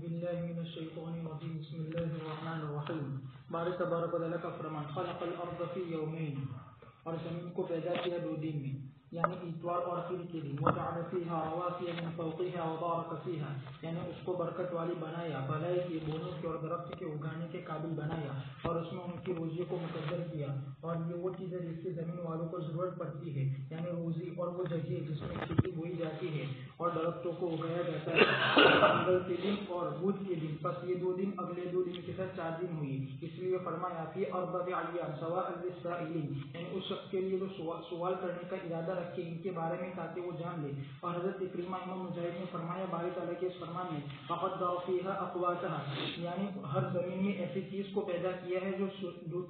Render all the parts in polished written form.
بالله من الشيطان الرجيم بسم الله الرحمن الرحيم بارک تبارک و تعالی کا فرمان خلق الارض فی یومین اور زمین کو پیدا کیا 2 دن میں یعنی اتوار اور پیر کے دن وجعل فیہا رواسy من فوقها وبارک فیہا یعنی اس کو برکت والی بنایا بھلائی کے بونے کے اور درخت کے اگانے کے قابل بنایا اور اس میں ان کی روزی کو مقدر کیا اور یہ وہ چیز ہے جس کی زمین والوں کو ضرورت پڑتی ہے یعنی روزی اور وہ جگہ جس میں کھیتی بوئی جاتی ہے اور درختوں کو اگایا جاتا ہے منگل کے دن اور بدھ کے دن پس یہ 2 دن اگلے 2 دن کے ساتھ 4 دن ہوئی اس لیے فرمایا فی اربع ایام سواء للسائلین یعنی اس شخص کے لیے جو سوال کرنے کا ارادہ رکھے ان کے بارے میں تاکہ وہ جان لے اور حضرت اکرمہ امام مجاہد نے فرمایا باری تعالیٰ کے اس فرمان میں فقدر فیہا اقواتہا یعنی ہر زمین میں ایسی چیز کو پیدا کیا ہے جو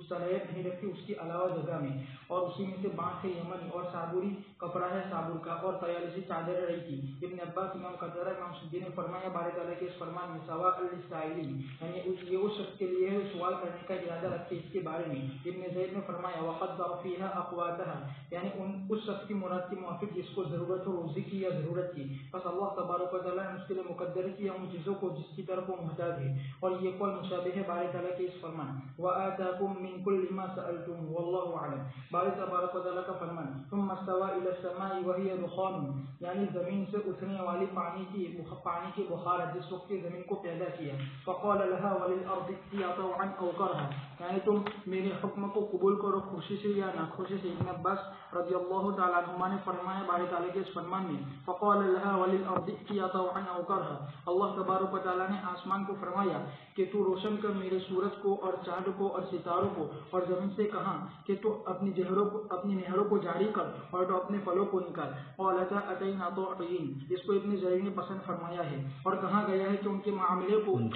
صلاحیت نہیں رکھتی اس کے علاوہ جگہ میں اور اسی میں سے بانس ہے یمنی اور صابوری کپڑا ہے صابر کا اور طیالسی چادر رہی تھی ابن عباس امام قتادہ امام سدی نے فرمایا باری تعالیٰ کے اس فرمان میں سواء للسائلین یعنی یہ اس شخص کے لیے ہے سوال کرنے کا ارادہ رکھے اس کے بارے میں ابن زید نے فرمایا وقدر فیہا اقواتہا یعنی اس شخص کی مراد کے موافق جس کو ضرورت ہو روزی کی یا ضرورت کی بس اللہ تبارک و تعالیٰ نے اس کے لیے مقدر کیا ان چیزوں کو جس کی طرف وہ محتاج ہے اور یہ قول مشابہ ہے باری تعالیٰ کے اس فرمان وآتاکم من کل ما سألتم واللہ اعلم باری تبارک و تعالیٰ کا فرمان ثم استوى الى السماء وهي دخان یعنی زمین سے اٹھنے والی پانی کی بخار جس وقت زمین کو پیدا کیا فقال لها وللارض ائتيا طوعا او كرها یعنی تم میرے حکم کو قبول کرو خوشی سے یا ناخوشی سے ابن عباس رضی اللہ تعالیٰ عنہما نے فرمایا باری تعالیٰ کے اس فرمان میں فقال لها وللارض ائتيا طوعا او كرها اللہ تبارک و تعالیٰ نے آسمان کو فرمایا کہ تو روشن کر میرے سورج کو اور چاند کو اور ستاروں کو اور زمین سے کہا کہ تو اپنی نہروں کو جاری کر اور تو اپنے پھلوں کو نکال قالتا اتینا طوعین اس کو ابن جریر نے پسند فرمایا ہے اور کہا گیا ہے کہ ان کے معاملے کو ان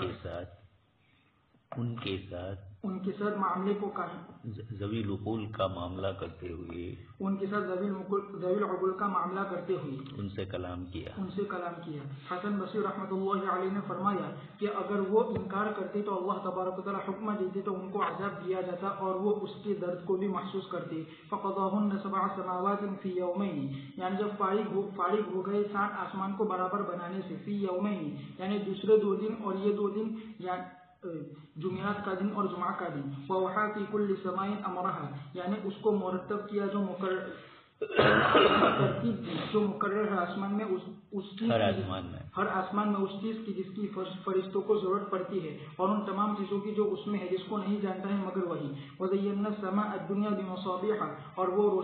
کے ساتھ معاملے کو ذوی العقول کا معاملہ کرتے ہوئے ان کے ساتھ ذوی العقول کا معاملہ کرتے ہوئے ان سے کلام کیا حسن بصری رحمۃ اللہ علیہ نے فرمایا کہ اگر وہ انکار کرتے تو اللہ تبارک و تعالیٰ حکم دیتے تو ان کو عذاب دیا جاتا اور وہ اس کے درد کو بھی محسوس کرتے فقضاهن 7 سماوات فی یومین یعنی جب فارغ ہو گئے 7 آسمان کو برابر بنانے سے فی یومین یعنی دوسرے 2 دن اور یہ 2 دن جمعرات کا دن اور جمعہ کا دن ووحا فی کل سماء امرها یعنی اس کو مرتب کیا جو مقرر ہے آسمان میں ہر آسمان میں اس چیز کی جس کی فرشتوں کو ضرورت پڑتی ہے اور ان تمام چیزوں کی جو اس میں ہے جس کو نہیں جانتا ہے مگر وہی وزینا السماء الدنیا بمصابیح اور وہ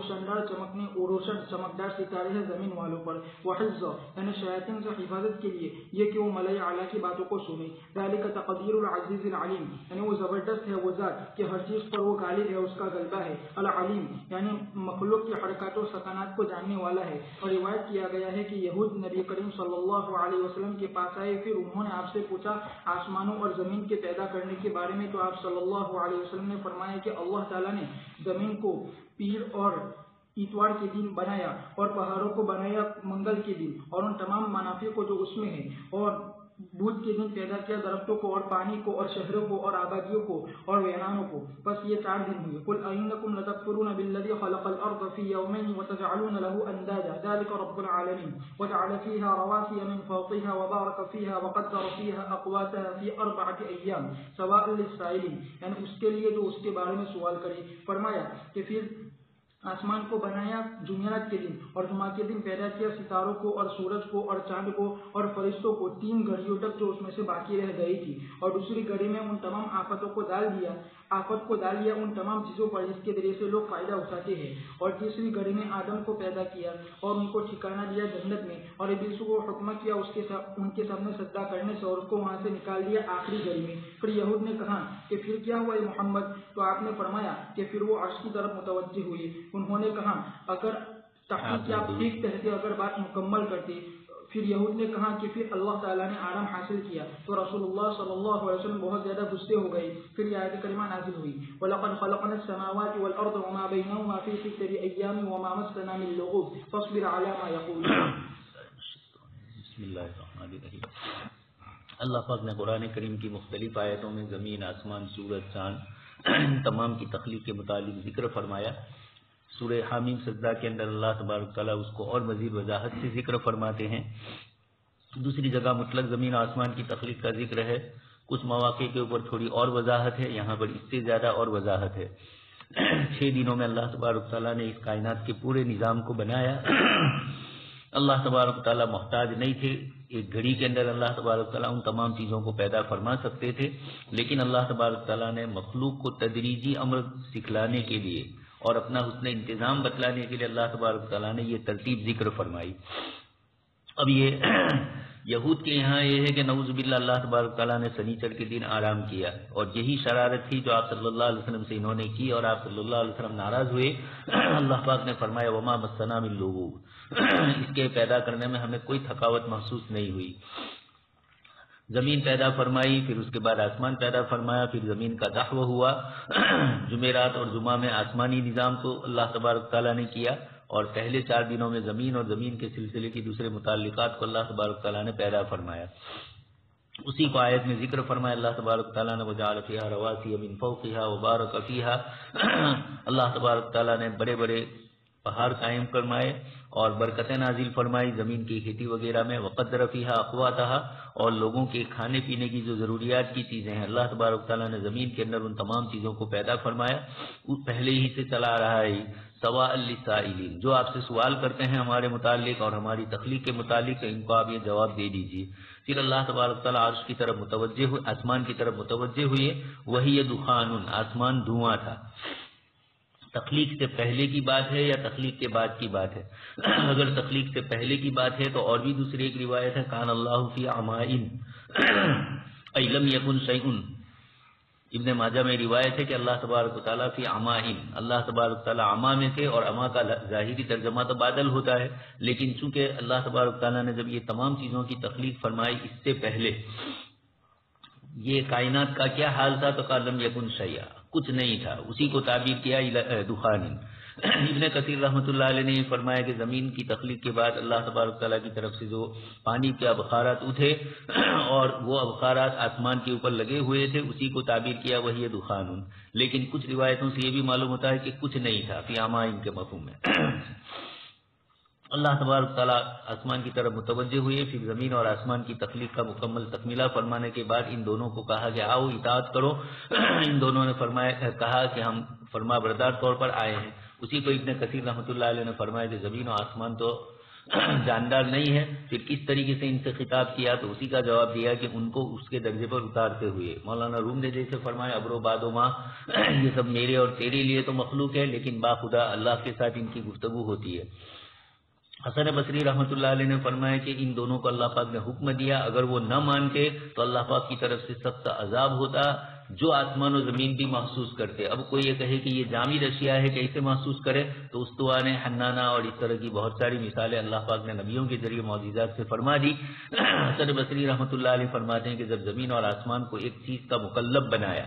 چمکدار ستارے ہیں زمین والوں پر وحفظا یعنی شیاطین سے حفاظت کے لیے یہ کہ وہ ملائے اعلیٰ کی باتوں کو سنے ذلک تقدیر العزیز العلیم یعنی وہ زبردست ہے وہ ذات کہ ہر چیز پر وہ غالب ہے اس کا غلبہ ہے العلیم یعنی مخلوق کی حرکات و سکنات کو جاننے والا ہے اور روایت کیا گیا ہے کہ یہود نبی کریم صلی اللہ علیہ وسلم کے پاس آئے پھر انہوں نے آپ سے پوچھا آسمانوں اور زمین کے پیدا کرنے کے بارے میں تو آپ صلی اللہ علیہ وسلم نے فرمایا کہ اللہ تعالیٰ نے زمین کو پیر اور اتوار کے دن بنایا اور پہاڑوں کو بنایا منگل کے دن اور ان تمام منافع کو جو اس میں ہے اور بدھ کے دن پیدا کیا درختوں کو اور پانی کو اور شہروں کو اور آبادیوں کو اور ویرانوں کو بس یہ 4 دن ہوئے قل اینکم لتکفرون بالذی خلق الارض فی یومین وتجعلون له اندادا ذلک رب العالمین وجعل فیها رواسy من فوقها وبارک فیها وقدر فیها اقواتها فی 4 ایام سواء للسائلین یعنی اس کے لیے جو اس کے بارے میں سوال کرے فرمایا کہ پھر آسمان کو بنایا جمعرات کے دن اور جمعہ کے دن پیدا کیا ستاروں کو اور سورج کو اور چاند کو اور فرشتوں کو 3 گھڑیوں تک جو اس میں سے باقی رہ گئی تھی اور دوسری گھڑی میں ان تمام آفت کو ڈال دیا ان تمام چیزوں پر جس کے ذریعے سے لوگ فائدہ اٹھاتے ہیں اور تیسری گھڑی میں آدم کو پیدا کیا اور ان کو ٹھکانہ دیا جنت میں اور ابلیس کو حکم کیا ان کے سامنے سجدہ کرنے سے اور اس کو وہاں سے نکال دیا آخری گھڑی میں پھر یہود نے کہا کہ پھر کیا ہوا محمد تو آپ نے فرمایا کہ پھر وہ عرش کی طرف متوجہ ہوئے انہوں نے کہا اگر تحقیق آپ ٹھیک کہتے اگر بات مکمل کرتے پھر یہود نے کہا کہ پھر اللہ تعالیٰ نے آرام حاصل کیا تو رسول اللہ صلی اللہ علیہ وسلم بہت زیادہ غصے ہو گئے پھر یہ آیت کریمہ نازل ہوئی وَلَقَدْ خَلَقْنَا السَّمَاوَاتِ وَالْأَرْضَ وَمَا بَيْنَهُمَا فِي 6 أَيَّامٍ وَمَا مَسَّنَا مِن لُغُوبٍ فَاصْبِرْ عَلَى مَا يَقُولُونَ بسم اللہ الرحمن الرحیم اللہ پاک نے قرآن کریم کی مختلف آیتوں میں زمین آسمان سورج چاند تمام کی تخلیق کے متعلق ذکر فرمایا سورہ حامیم سجدہ کے اندر اللہ تبارک تعالیٰ اس کو اور مزید وضاحت سے ذکر فرماتے ہیں دوسری جگہ مطلق زمین و آسمان کی تخلیق کا ذکر ہے، کچھ مواقع کے اوپر تھوڑی اور وضاحت ہے، یہاں پر اس سے زیادہ اور وضاحت ہے۔ 6 دنوں میں اللہ تبارک تعالیٰ نے اس کائنات کے پورے نظام کو بنایا۔ اللہ تبارک تعالیٰ محتاج نہیں تھے، ایک گھڑی کے اندر اللہ تبارک تعالیٰ ان تمام چیزوں کو پیدا فرما سکتے تھے، لیکن اللہ تبارک تعالیٰ نے مخلوق کو تدریجی امر سکھلانے کے لیے اور اپنا حسن انتظام بتلانے کے لیے اللہ تبارک تعالیٰ نے یہ ترتیب ذکر فرمائی۔ اب یہ یہود کے یہاں یہ ہے کہ نعوذ باللہ اللہ تبارک تعالیٰ نے سنیچر کے دن آرام کیا، اور یہی شرارت تھی جو آپ صلی اللہ علیہ وسلم سے انہوں نے کی، اور آپ صلی اللہ علیہ وسلم ناراض ہوئے۔ اللہ پاک نے فرمایا وما مسنا من لغوب، اس کے پیدا کرنے میں ہمیں کوئی تھکاوٹ محسوس نہیں ہوئی۔ زمین پیدا فرمائی، پھر اس کے بعد آسمان پیدا فرمایا، پھر زمین کا دحو ہوا۔ جمعرات اور جمعہ میں آسمانی نظام کو اللہ تبارک تعالیٰ نے کیا، اور پہلے 4 دنوں میں زمین اور زمین کے سلسلے کی دوسرے متعلقات کو اللہ تبارک تعالیٰ نے پیدا فرمایا۔ اسی کو آیت میں ذکر فرمایا اللہ تبارک تعالیٰ نے وجعل فیہا رواسی من فوقہا وبارک فیہا، اللہ تبارک تعالیٰ نے بڑے بڑے پہاڑ قائم فرمائے اور برکتیں نازل فرمائی زمین کی کھیتی وغیرہ میں، وقدر فیہا اقواتہا، اور لوگوں کے کھانے پینے کی جو ضروریات کی چیزیں ہیں اللہ تبارک تعالیٰ نے زمین کے اندر ان تمام چیزوں کو پیدا فرمایا۔ پہلے ہی سے چلا رہا ہے سواء للسائلین، جو آپ سے سوال کرتے ہیں ہمارے متعلق اور ہماری تخلیق کے متعلق، ان کو آپ یہ جواب دے دیجیے۔ پھر اللہ تبارک تعالیٰ عرش کی طرف متوجہ ہوئے، آسمان کی طرف متوجہ ہوئے، وہی دخان، آسمان دھواں تھا۔ تخلیق سے پہلے کی بات ہے یا تخلیق کے بعد کی بات ہے؟ اگر تخلیق سے پہلے کی بات ہے تو اور بھی دوسری ایک روایت ہے کان اللہ فی عمائن ای لم یکن شیء، ابن ماجہ میں روایت ہے کہ اللہ تبارک و تعالیٰ فی عمائن، اللہ تبارک تعالیٰ عما میں تھے، اور عما کا ظاہری ترجمہ تو بادل ہوتا ہے، لیکن چونکہ اللہ تبارک تعالیٰ نے جب یہ تمام چیزوں کی تخلیق فرمائی اس سے پہلے یہ کائنات کا کیا حال تھا تو قال لم یکن شیء، کچھ نہیں تھا، اسی کو تعبیر کیا دخان۔ ابن کثیر رحمۃ اللہ علیہ نے فرمایا کہ زمین کی تخلیق کے بعد اللہ تبارک تعالیٰ کی طرف سے جو پانی کے ابخارات اٹھے اور وہ ابخارات آسمان کے اوپر لگے ہوئے تھے، اسی کو تعبیر کیا وہی دخان۔ لیکن کچھ روایتوں سے یہ بھی معلوم ہوتا ہے کہ کچھ نہیں تھا، فی عمائن کے مفہوم میں۔ اللہ تبارک تعالیٰ آسمان کی طرف متوجہ ہوئے، پھر زمین اور آسمان کی تخلیق کا مکمل تکملہ فرمانے کے بعد ان دونوں کو کہا کہ آؤ اطاعت کرو۔ ان دونوں نے کہا کہ ہم فرما بردار طور پر آئے ہیں۔ اسی کو ابن کثیر رحمۃ اللہ علیہ نے فرمایا کہ زمین و آسمان تو جاندار نہیں ہے، پھر کس طریقے سے ان سے خطاب کیا تو اسی کا جواب دیا کہ ان کو اس کے درجے پر اتارتے ہوئے۔ مولانا روم نے جیسے فرمایا ابرو باد و ماں، یہ سب میرے اور تیرے لیے تو مخلوق ہے، لیکن باخدا اللہ کے ساتھ ان کی گفتگو ہوتی ہے۔ حسن بصری رحمۃ اللہ علیہ نے فرمایا کہ ان دونوں کو اللہ پاک نے حکم دیا، اگر وہ نہ مانتے تو اللہ پاک کی طرف سے سخت عذاب ہوتا جو آسمان و زمین بھی محسوس کرتے۔ اب کوئی یہ کہے کہ یہ جامد اشیاء ہے کیسے محسوس کرے، تو استوان حنانہ اور اس طرح کی بہت ساری مثالیں اللہ پاک نے نبیوں کے ذریعے معجزات سے فرما دی۔ حسن بصری رحمۃ اللہ علیہ فرماتے ہیں کہ جب زمین اور آسمان کو ایک چیز کا مکلف بنایا،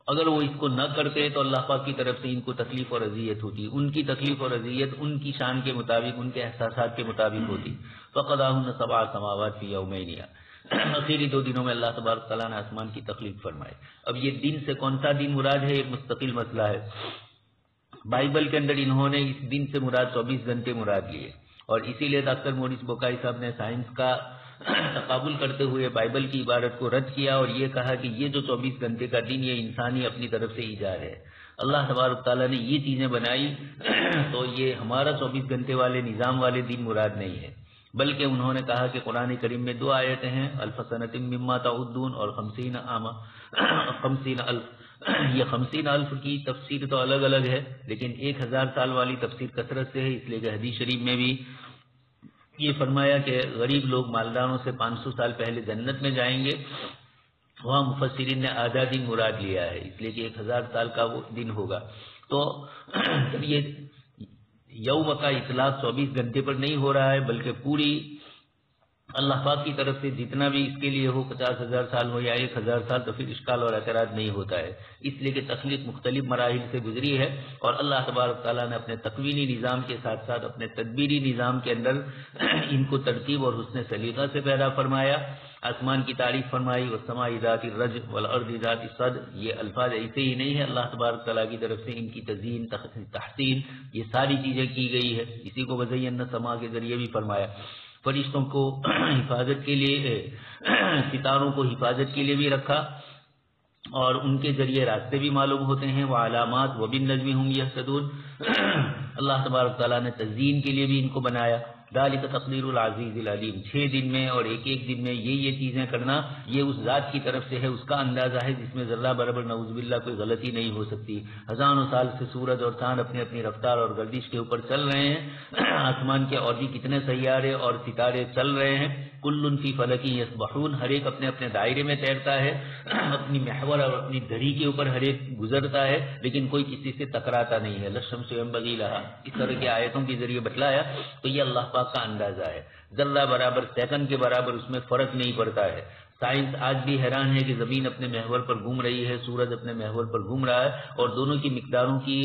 اگر وہ اس کو نہ کرتے تو اللہ پاک کی طرف سے ان کو تکلیف اور اذیت ہوتی، ان کی تکلیف اور اذیت ان کی شان کے مطابق، ان کے احساسات کے مطابق ہوتی۔ فقضاہن 7 سماوات فی یومین، آخری 2 دنوں میں اللہ تبارک تعالیٰ نے آسمان کی تخلیق فرمائی۔ اب یہ دن سے کون سا دن مراد ہے ایک مستقل مسئلہ ہے۔ بائبل کے اندر انہوں نے اس دن سے مراد 24 گھنٹے مراد لیے، اور اسی لیے ڈاکٹر مورس بوکائی صاحب نے سائنس کا تقابل کرتے ہوئے بائبل کی عبارت کو رد کیا اور یہ کہا کہ یہ جو 24 گھنٹے کا دن یہ انسانی اپنی طرف سے ایجاد ہے۔ اللہ تبارک تعالیٰ نے یہ چیزیں بنائی تو یہ ہمارا 24 گھنٹے والے نظام والے دن مراد نہیں ہے، بلکہ انہوں نے کہا کہ قرآن کریم میں 2 آیتیں ہیں، الف سنۃ مما تعدون اور 50 عام 50 الف۔ یہ 50 الف کی تفسیر تو الگ الگ ہے، لیکن 1000 سال والی تفسیر کثرت سے ہے، اس لیے کہ حدیث شریف میں بھی یہ فرمایا کہ غریب لوگ مالداروں سے 500 سال پہلے جنت میں جائیں گے، وہاں مفسرین نے آدھا دن مراد لیا ہے، اس لیے کہ 1000 سال کا وہ دن ہوگا۔ تو جب یہ یوم کا اطلاق 24 گھنٹے پر نہیں ہو رہا ہے بلکہ پوری اللہ پاک کی طرف سے جتنا بھی اس کے لیے ہو، 50,000 سال ہو یا 1000 سال، تو پھر اشکال اور اعتراض نہیں ہوتا ہے، اس لیے کہ تخلیق مختلف مراحل سے گزری ہے اور اللہ تبارک تعالیٰ نے اپنے تکوینی نظام کے ساتھ ساتھ اپنے تدبیری نظام کے اندر ان کو ترتیب اور حسن سلیقہ سے پیدا فرمایا۔ آسمان کی تعریف فرمائی، والسماء ذات الرجع والارض ذات الصدع، یہ الفاظ ایسے ہی نہیں ہے، اللہ تبارک تعالیٰ کی طرف سے ان کی تزیین تحسین یہ ساری چیزیں کی گئی ہے، اسی کو وزینا السماء کے ذریعے بھی فرمایا۔ فرشتوں کو حفاظت کے لیے، ستاروں کو حفاظت کے لیے بھی رکھا، اور ان کے ذریعے راستے بھی معلوم ہوتے ہیں، وہ علامات وبالنجم هم يهتدون۔ اللہ تبارک تعالیٰ نے تزئین کے لیے بھی ان کو بنایا۔ ذالک تقدیر العزیز العلیم، 6 دن میں اور ایک ایک دن میں یہ چیزیں کرنا، یہ اس ذات کی طرف سے ہے، اس کا اندازہ ہے جس میں ذرہ برابر نعوذ باللہ کوئی غلطی نہیں ہو سکتی۔ ہزاروں سال سے سورج اور چاند اپنی اپنی رفتار اور گردش کے اوپر چل رہے ہیں، آسمان کے اور بھی کتنے سیارے اور ستارے چل رہے ہیں، کل فی فلک یسبحون، ہر ایک اپنے اپنے دائرے میں تیرتا ہے، اپنی محور اور اپنی دھری کے اوپر ہر ایک گزرتا ہے، لیکن کوئی کسی سے ٹکراتا نہیں ہے۔ للشمس ينبغي لها، اس طرح کی آیتوں کے ذریعے بتلایا تو یہ اللہ پاک کا اندازہ ہے، ذرہ برابر سیکنڈ کے برابر اس میں فرق نہیں پڑتا ہے۔ سائنس آج بھی حیران ہے کہ زمین اپنے محور پر گھوم رہی ہے، سورج اپنے محور پر گھوم رہا ہے، اور دونوں کی مقداروں کی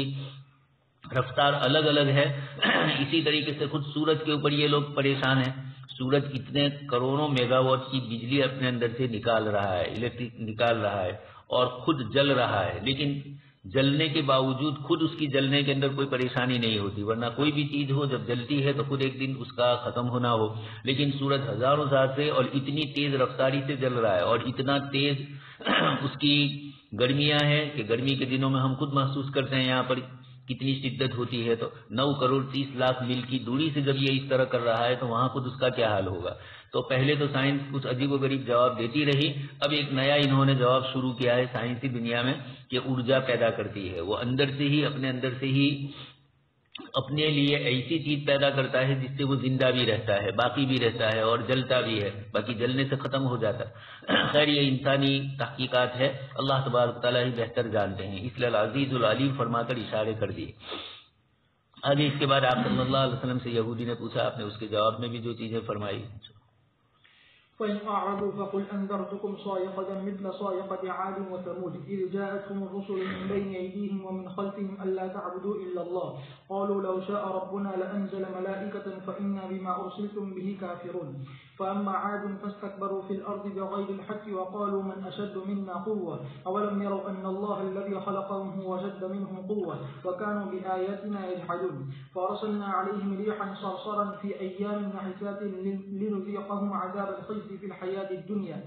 رفتار الگ الگ ہے۔ اسی طریقے سے خود سورج کے اوپر یہ لوگ پریشان ہیں، سورج اتنے کروڑوں میگا واٹ کی بجلی اپنے اندر سے نکال رہا ہے، الیکٹرک نکال رہا ہے، اور خود جل رہا ہے، لیکن جلنے کے باوجود خود اس کی جلنے کے اندر کوئی پریشانی نہیں ہوتی، ورنہ کوئی بھی چیز ہو جب جلتی ہے تو خود ایک دن اس کا ختم ہونا ہو، لیکن سورج ہزاروں سال سے اور اتنی تیز رفتاری سے جل رہا ہے، اور اتنا تیز اس کی گرمیاں ہیں کہ گرمی کے دنوں میں ہم خود محسوس کرتے ہیں یہاں پر کتنی شدت ہوتی ہے، تو 9 کروڑ 30 لاکھ میل کی دوری سے جب یہ اس طرح کر رہا ہے تو وہاں خود اس کا کیا حال ہوگا۔ تو پہلے تو سائنس کچھ عجیب و غریب جواب دیتی رہی، اب ایک نیا انہوں نے جواب شروع کیا ہے سائنسی دنیا میں کہ ارجا پیدا کرتی ہے، وہ اندر سے ہی اپنے اندر سے ہی اپنے لیے ایسی چیز پیدا کرتا ہے جس سے وہ زندہ بھی رہتا ہے، باقی بھی رہتا ہے اور جلتا بھی ہے، باقی جلنے سے ختم ہو جاتا ہے۔ خیر یہ انسانی تحقیقات ہے، اللہ تبارک تعالیٰ ہی بہتر جانتے ہیں، اس لیے العزیز العلیم فرما کر اشارے کر دیے۔ آگے اس کے بعد آپ صلی اللہ علیہ وسلم سے یہودی نے پوچھا، آپ نے اس کے جواب میں بھی جو چیزیں فرمائی۔ فإن أعرضوا فقل أنذرتكم صاعقة مثل صاعقة عاد وثمود إذ جاءتهم الرسل من بين أيديهم ومن خلفهم ألا تعبدوا إلا الله قالوا لو شاء ربنا لأنزل ملائكة فإنا بما أرسلتم به كافرون فأما عاد فاستكبروا في الأرض بغير الحق وقالوا من أشد منا قوة أولم يروا أن الله الذي خلقهم هو أشد منهم قوة وكانوا بآياتنا يجحدون فأرسلنا عليهم ريحا صرصرا في أيام نحسات لنذيقهم عذاب الخزي في الحياة الدنيا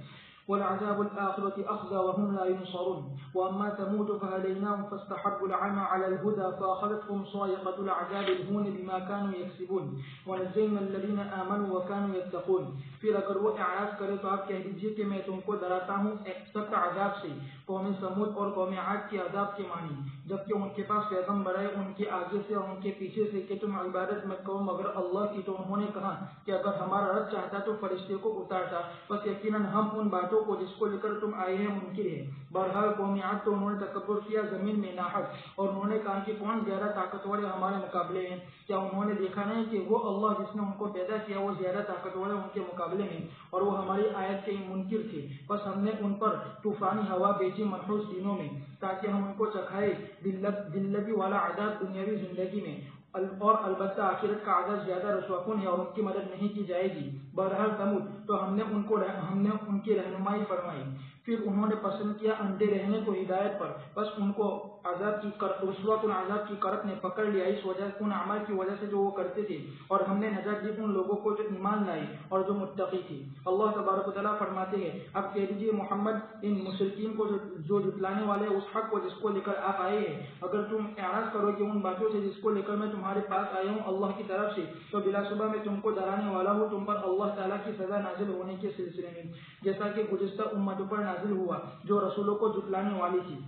والعذاب الآخرة أخزى وهم لا ينصرون وأما ثمود فهديناهم فاستحبوا العمى على الهدى فأخذتهم صاعقة العذاب الهون بما كانوا يكسبون ونجينا الذين آمنوا وكانوا يتقون۔ پھر اگر وہ اعراض کرے تو آپ کہہ دیجئے کہ میں تم کو ڈراتا ہوں سخت عذاب سے، قوم سمود اور قوم عاد کے عذاب کے معنی، جبکہ ان کے پاس پیغمبر آئے ان کے آگے سے اور ان کے پیچھے سے کہ تم عبادت مت کرو مگر اللہ کی، تو انہوں نے کہا کہ اگر ہمارا رب چاہتا تو فرشتے کو اتارتا، بس یقیناً ہم ان باتوں کو جس کو لے کر تم آئے ہیں منکر ہے۔ بہرحال قوم عاد تو انہوں نے تکبر کیا زمین میں ناحق، اور انہوں نے کہا کہ کون زیادہ طاقتور ہے ہمارے مقابلے میں، کیا انہوں نے دیکھا نہیں کہ وہ اللہ جس نے ان کو پیدا کیا وہ زیادہ طاقتور ہے ان کے مقابلے میں، اور وہ ہماری آیت کے منکر تھے۔ بس ہم نے ان پر طوفانی ہوا بیچی منحوس دنوں میں تاکہ ہم ان کو چکھائے دلگی والا عذاب دنیاوی زندگی میں، اور البتہ آخرت کا عذاب زیادہ رسواکن ہے اور ان کی مدد نہیں کی جائے گی۔ بہرحال ثمود تو ہم نے ان کی رہنمائی فرمائی، پھر انہوں نے پسند کیا اندھے رہنے کو ہدایت پر، بس ان کو عذاب کی رسواکن عذاب کی کرت نے پکڑ لیا اس وجہ ان اعمال کی وجہ سے جو وہ کرتے تھے، اور ہم نے نجات دی ان لوگوں کو جو ایمان لائے اور جو متقی تھے۔ اللہ تبارک و تعالیٰ فرماتے ہیں اب کہہ دیجیے محمد ان مشرکین کو جو جھٹلانے والے اس حق کو جس کو لے کر آپ آئے ہیں، اگر تم اعراض کرو کہ ان باتوں سے جس کو لے کر میں تمہارے پاس آیا ہوں اللہ کی طرف سے، تو بلا شبہ میں تم کو ڈرانے والا ہوں تم پر اللہ تعالیٰ کی سزا نازل ہونے کے سلسلے میں، جیسا کہ گزشتہ امتوں پر نازل ہوا جو رسولوں کو جھٹلانے والی تھی۔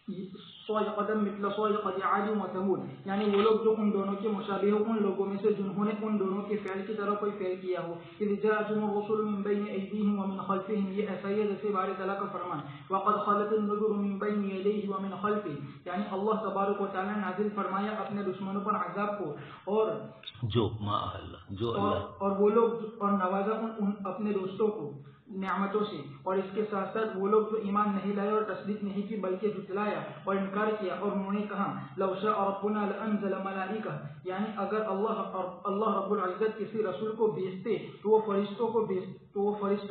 قدم مثل صاعقة عاد وثمود، یعنی وہ لوگ جو ان دونوں کے مشابہ ہو ان لوگوں میں سے جنہوں نے ان دونوں کے فعل کی طرح کوئی فعل کیا ہو۔ اذ جاءتهم الرسل من بين ايديهم ومن خلفهم، یہ ایسا ہی ہے جیسے بارے تعالیٰ کا فرمان وقد خلت النذر من بين يديه ومن خلفه، یعنی اللہ تبارک و تعالیٰ نے نازل فرمایا اپنے دشمنوں پر عذاب کو اور جو اللہ اور وہ لوگ اور نوازا اپنے دوستوں کو نعمتوں سے، اور اس کے ساتھ ساتھ وہ لوگ جو ایمان نہیں لائے اور تصدیق نہیں کی بلکہ جھٹلایا اور انکار کیا، اور انہوں نے کہا لو شاء ربنا لانزل ملائکہ، یعنی اگر اللہ رب العزت کسی رسول کو بھیجتے تو وہ فرشتوں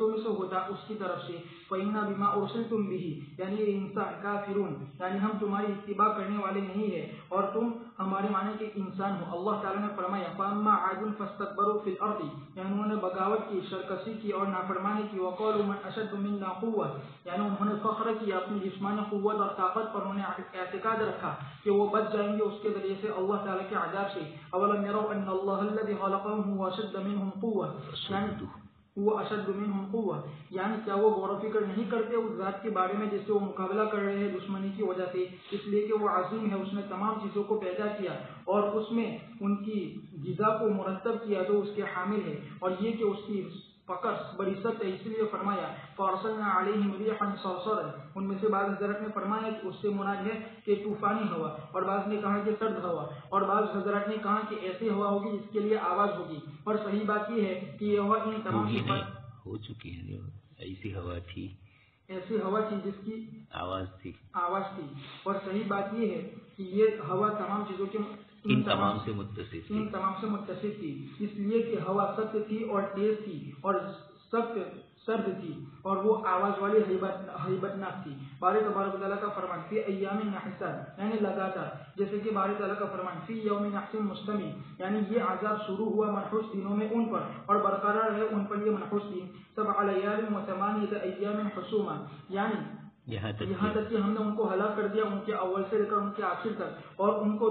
میں سے ہوتا اس کی طرف سے، فإنا بما ارسلتم به، یعنی یہ انسان کافرون، یعنی ہم تمہاری اتباع کرنے والے نہیں ہیں اور تم ہمارے معنی کے انسان ہو۔ اللہ تعالیٰ نے فرمایا فاما عاد فاستكبروا في الارض، یعنی انہوں نے بغاوت کی، سرکشی کی اور نافرمانی کی، وقالوا من اشد منا قوة، یعنی انہوں نے فخر کیا اپنی جسمانی قوت اور طاقت پر، انہوں نے اعتقاد رکھا کہ وہ بچ جائیں گے اس کے ذریعے سے اللہ تعالیٰ کے عذاب سے۔ اولم يروا ان الله الذي خلقهم هو اشد منهم قوة، یعنی وہ اشد منهم قوة، یعنی کیا وہ غور و فکر نہیں کرتے اس ذات کے بارے میں جس سے وہ مقابلہ کر رہے ہیں دشمنی کی وجہ سے، اس لیے کہ وہ عظیم ہے، اس نے تمام چیزوں کو پیدا کیا اور اس میں ان کی غذا کو مرتب کیا تو اس کے حامل ہے، اور یہ کہ اس کی پکڑ بڑی سخت ہے، اس لیے فرمایا فارسلنا علیہم ریحا صرصرا، ان میں سے بعض حضرات نے فرمایا کہ اس سے مراد ہے کہ طوفانی ہوا، اور بعض نے کہا کہ سرد ہوا، اور بعض حضرات نے کہا کہ ایسی ہوا ہوگی جس کے لیے آواز ہوگی، اور صحیح بات یہ ہے کہ یہ ہوا ان تمام ہو چکی ہے، ایسی ہوا تھی، ایسی ہوا تھی جس کی آواز تھی، اور صحیح بات یہ ہے کہ یہ ہوا تمام چیزوں کے ان تمام سے متصف تھی، اس لیے کہ ہوا سخت تھی اور تیز تھی اور سخت سرد تھی اور وہ آواز والی ہیبت ناک تھی۔ باری تبارک تعالیٰ کا فرمان فی ایام نحسات، یعنی لگاتار، جیسے کہ باری تعالیٰ کا فرمان فی یوم نحس مستمر، یعنی یہ عذاب شروع ہوا منحوس دنوں میں ان پر اور برقرار ہے ان پر یہ منحوس دن، 7 لیال و 8 ایام حسوما، یعنی یہاں تک کہ ہم نے ان کو ہلاک کر دیا ان کے اول سے لے کر ان کے آخر تک، اور ان کو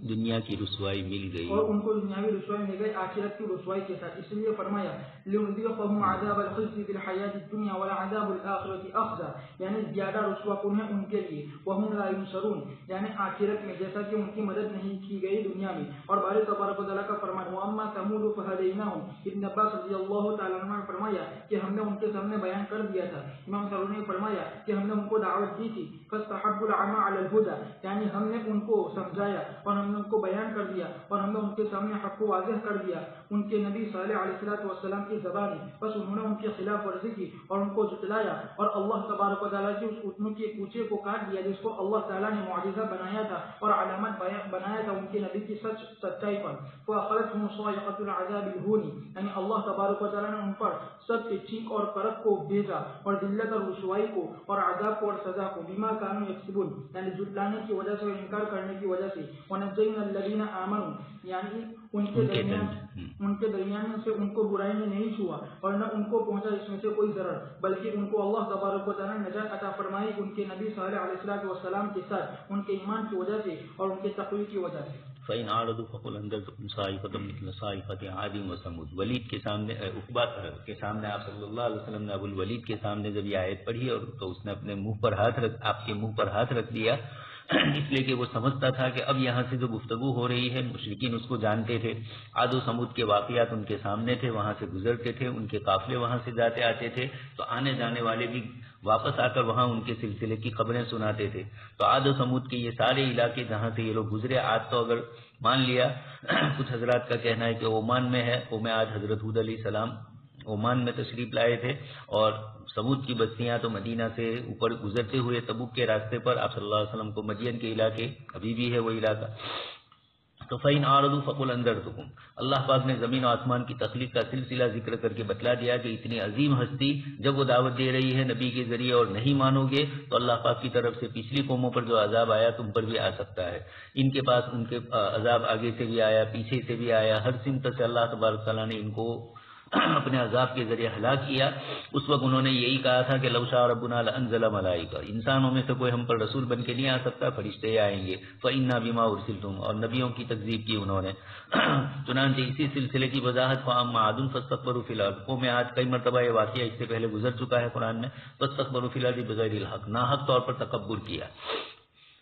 دنیا کی رسوائی مل گئی، مل گئی آخرت کی رسوائی کے ساتھ، اس لیے فرمایا لنذیقہم عذاب الخزي فی الحیاۃ الدنیا ولعذاب الآخرۃ اخزی، یعنی زیادہ رسوا کن ہے ان کے لیے، وہم لا ینصرون، یعنی آخرت میں جیسا کہ ان کی مدد نہیں کی گئی دنیا میں۔ اور باری تبارک و تعالیٰ کا فرمان واما ثمود فہدیناہم، ابن عباس رضی اللہ تعالیٰ عنہ نے فرمایا کہ ہم نے ان کے سامنے بیان کر دیا تھا، امام سرور نے فرمایا کہ ہم نے ان کو دعوت دی تھی، فاستحبوا العمى على الهدى، یعنی ہم نے ان کو سمجھایا اور ہم نے ان کو بیان کر دیا اور ہم نے ان کے سامنے حق کو واضح کر دیا ان کے نبی صالح علیہ السلام کی زبانی، بس انہوں نے ان کی خلاف ورزی کی اور ان کو جھٹلایا، اور اللہ تبارک و تعالیٰ کے اس اٹھنوں کے کوچے کو کاٹ دیا جس کو اللہ تعالیٰ نے معجزہ بنایا تھا اور علامت بنایا تھا ان کے نبی کی سچائی پر، فأخذتهم صاعقة العذاب الهون، یعنی اللہ تبارک و تعالیٰ نے ان پر سب کے چیخ اور کرک کو بھیجا اور ذلت اور رسوائی کو اور عذاب کو اور سزا کو، بما كانوا يكسبون، یعنی جھٹلانے کی وجہ سے اور انکار کرنے کی وجہ سے، ونجينا الذين آمنوا، یعنی ان کے درمیان سے ان کو برائی میں نہیں چھوا اور نہ ان کو پہنچا اس میں سے کوئی ضرر، بلکہ ان کو اللہ تبارک و تعالیٰ نے نجات عطا فرمائی ان کے نبی صالح علیہ السلام کے ساتھ ان کے ایمان کی وجہ سے اور ان کے تقوی کی وجہ سے۔ فَإِنْ عَارَضُوا فَقُلْ أَنذَرْتُكُمْ صَاعِقَةً مِثْلَ صَاعِقَةِ عَادٍ وَثَمُودَ، ولید کے سامنے عقبہ کے سامنے آپ صلی اللہ علیہ وسلم نے ابو الولید کے سامنے جب یہ آیت پڑھی اور تو اس نے اپنے منہ پر آپ کے منہ پر ہاتھ رکھ دیا، اس لیے کہ وہ سمجھتا تھا کہ اب یہاں سے جو گفتگو ہو رہی ہے مشرکین اس کو جانتے تھے، عاد و ثمود کے واقعات ان کے سامنے تھے، وہاں سے گزرتے تھے، ان کے قافلے وہاں سے جاتے آتے تھے، تو آنے جانے والے بھی واپس آ کر وہاں ان کے سلسلے کی خبریں سناتے تھے۔ تو عاد و ثمود کے یہ سارے علاقے جہاں سے یہ لوگ گزرے، عاد تو اگر مان لیا کچھ حضرات کا کہنا ہے کہ عمان میں ہے، قوم عاد حضرت ہود علیہ السلام عمان میں تشریف لائے تھے، اور ثمود کی بستیاں تو مدینہ سے اوپر گزرتے ہوئے تبوک کے راستے پر آپ صلی اللہ علیہ وسلم کو مدین کے علاقے ابھی بھی ہے وہ علاقہ۔ تو فَإِنْ عَارَضُوا فَقُلْ أَنذَرْتُكُمْ، اللہ پاک نے زمین و آسمان کی تخلیق کا سلسلہ ذکر کر کے بتلا دیا کہ اتنی عظیم ہستی جب وہ دعوت دے رہی ہے نبی کے ذریعے اور نہیں مانو گے تو اللہ پاک کی طرف سے پچھلی قوموں پر جو عذاب آیا تم پر بھی آ سکتا ہے، ان کے پاس ان کے عذاب آگے سے بھی آیا پیچھے سے بھی آیا، ہر سمت سے اللہ تبارک تعالیٰ نے ان کو اپنے عذاب کے ذریعے ہلاک کیا۔ اس وقت انہوں نے یہی کہا تھا کہ لو شاء ربنا لانزل ملائکہ، انسانوں میں سے کوئی ہم پر رسول بن کے نہیں آ سکتا، فرشتے ہی آئیں گے، فإنا بما ارسلتم، اور نبیوں کی تکذیب کی انہوں نے۔ چنانچہ اسی سلسلے کی وضاحت فاما عاد فاستكبروا فی الارض، قوم عاد کئی مرتبہ یہ واقعہ اس سے پہلے گزر چکا ہے قرآن میں، فاستكبروا فی الارض بغیر الحق، ناحق طور پر تکبر کیا۔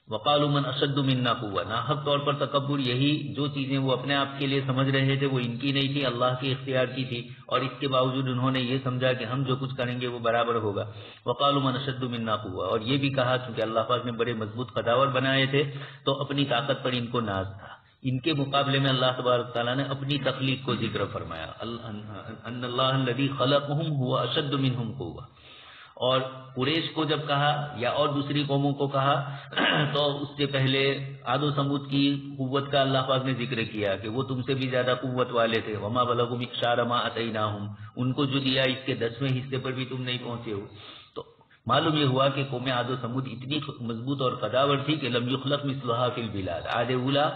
وقالوا من اشد منا قوة، ناحق طور پر تکبر، یہی جو چیزیں وہ اپنے آپ کے لیے سمجھ رہے تھے وہ ان کی نہیں تھی، اللہ کی اختیار کی تھی، اور اس کے باوجود انہوں نے یہ سمجھا کہ ہم جو کچھ کریں گے وہ برابر ہوگا۔ وقالوا من اشد منا قوة، اور یہ بھی کہا چونکہ اللہ پاک نے بڑے مضبوط قداور بنائے تھے تو اپنی طاقت پر ان کو ناز تھا، ان کے مقابلے میں اللہ تبارک تعالیٰ نے اپنی تخلیق کو ذکر فرمایا، ان اللہ الذی خلقہم هو اشد منہم قوہ. اور قریش کو جب کہا یا اور دوسری قوموں کو کہا تو اس سے پہلے عاد و سمود کی قوت کا اللہ پاک نے ذکر کیا کہ وہ تم سے بھی زیادہ قوت والے تھے. وما بلغوا مقشار ما اتیناہم، ان کو جو دیا اس کے 10ویں حصے پر بھی تم نہیں پہنچے ہو. تو معلوم یہ ہوا کہ قوم عاد و سمود اتنی مضبوط اور قداور تھی کہ لم یخلق مثلھا فی البلاد. عاد اولا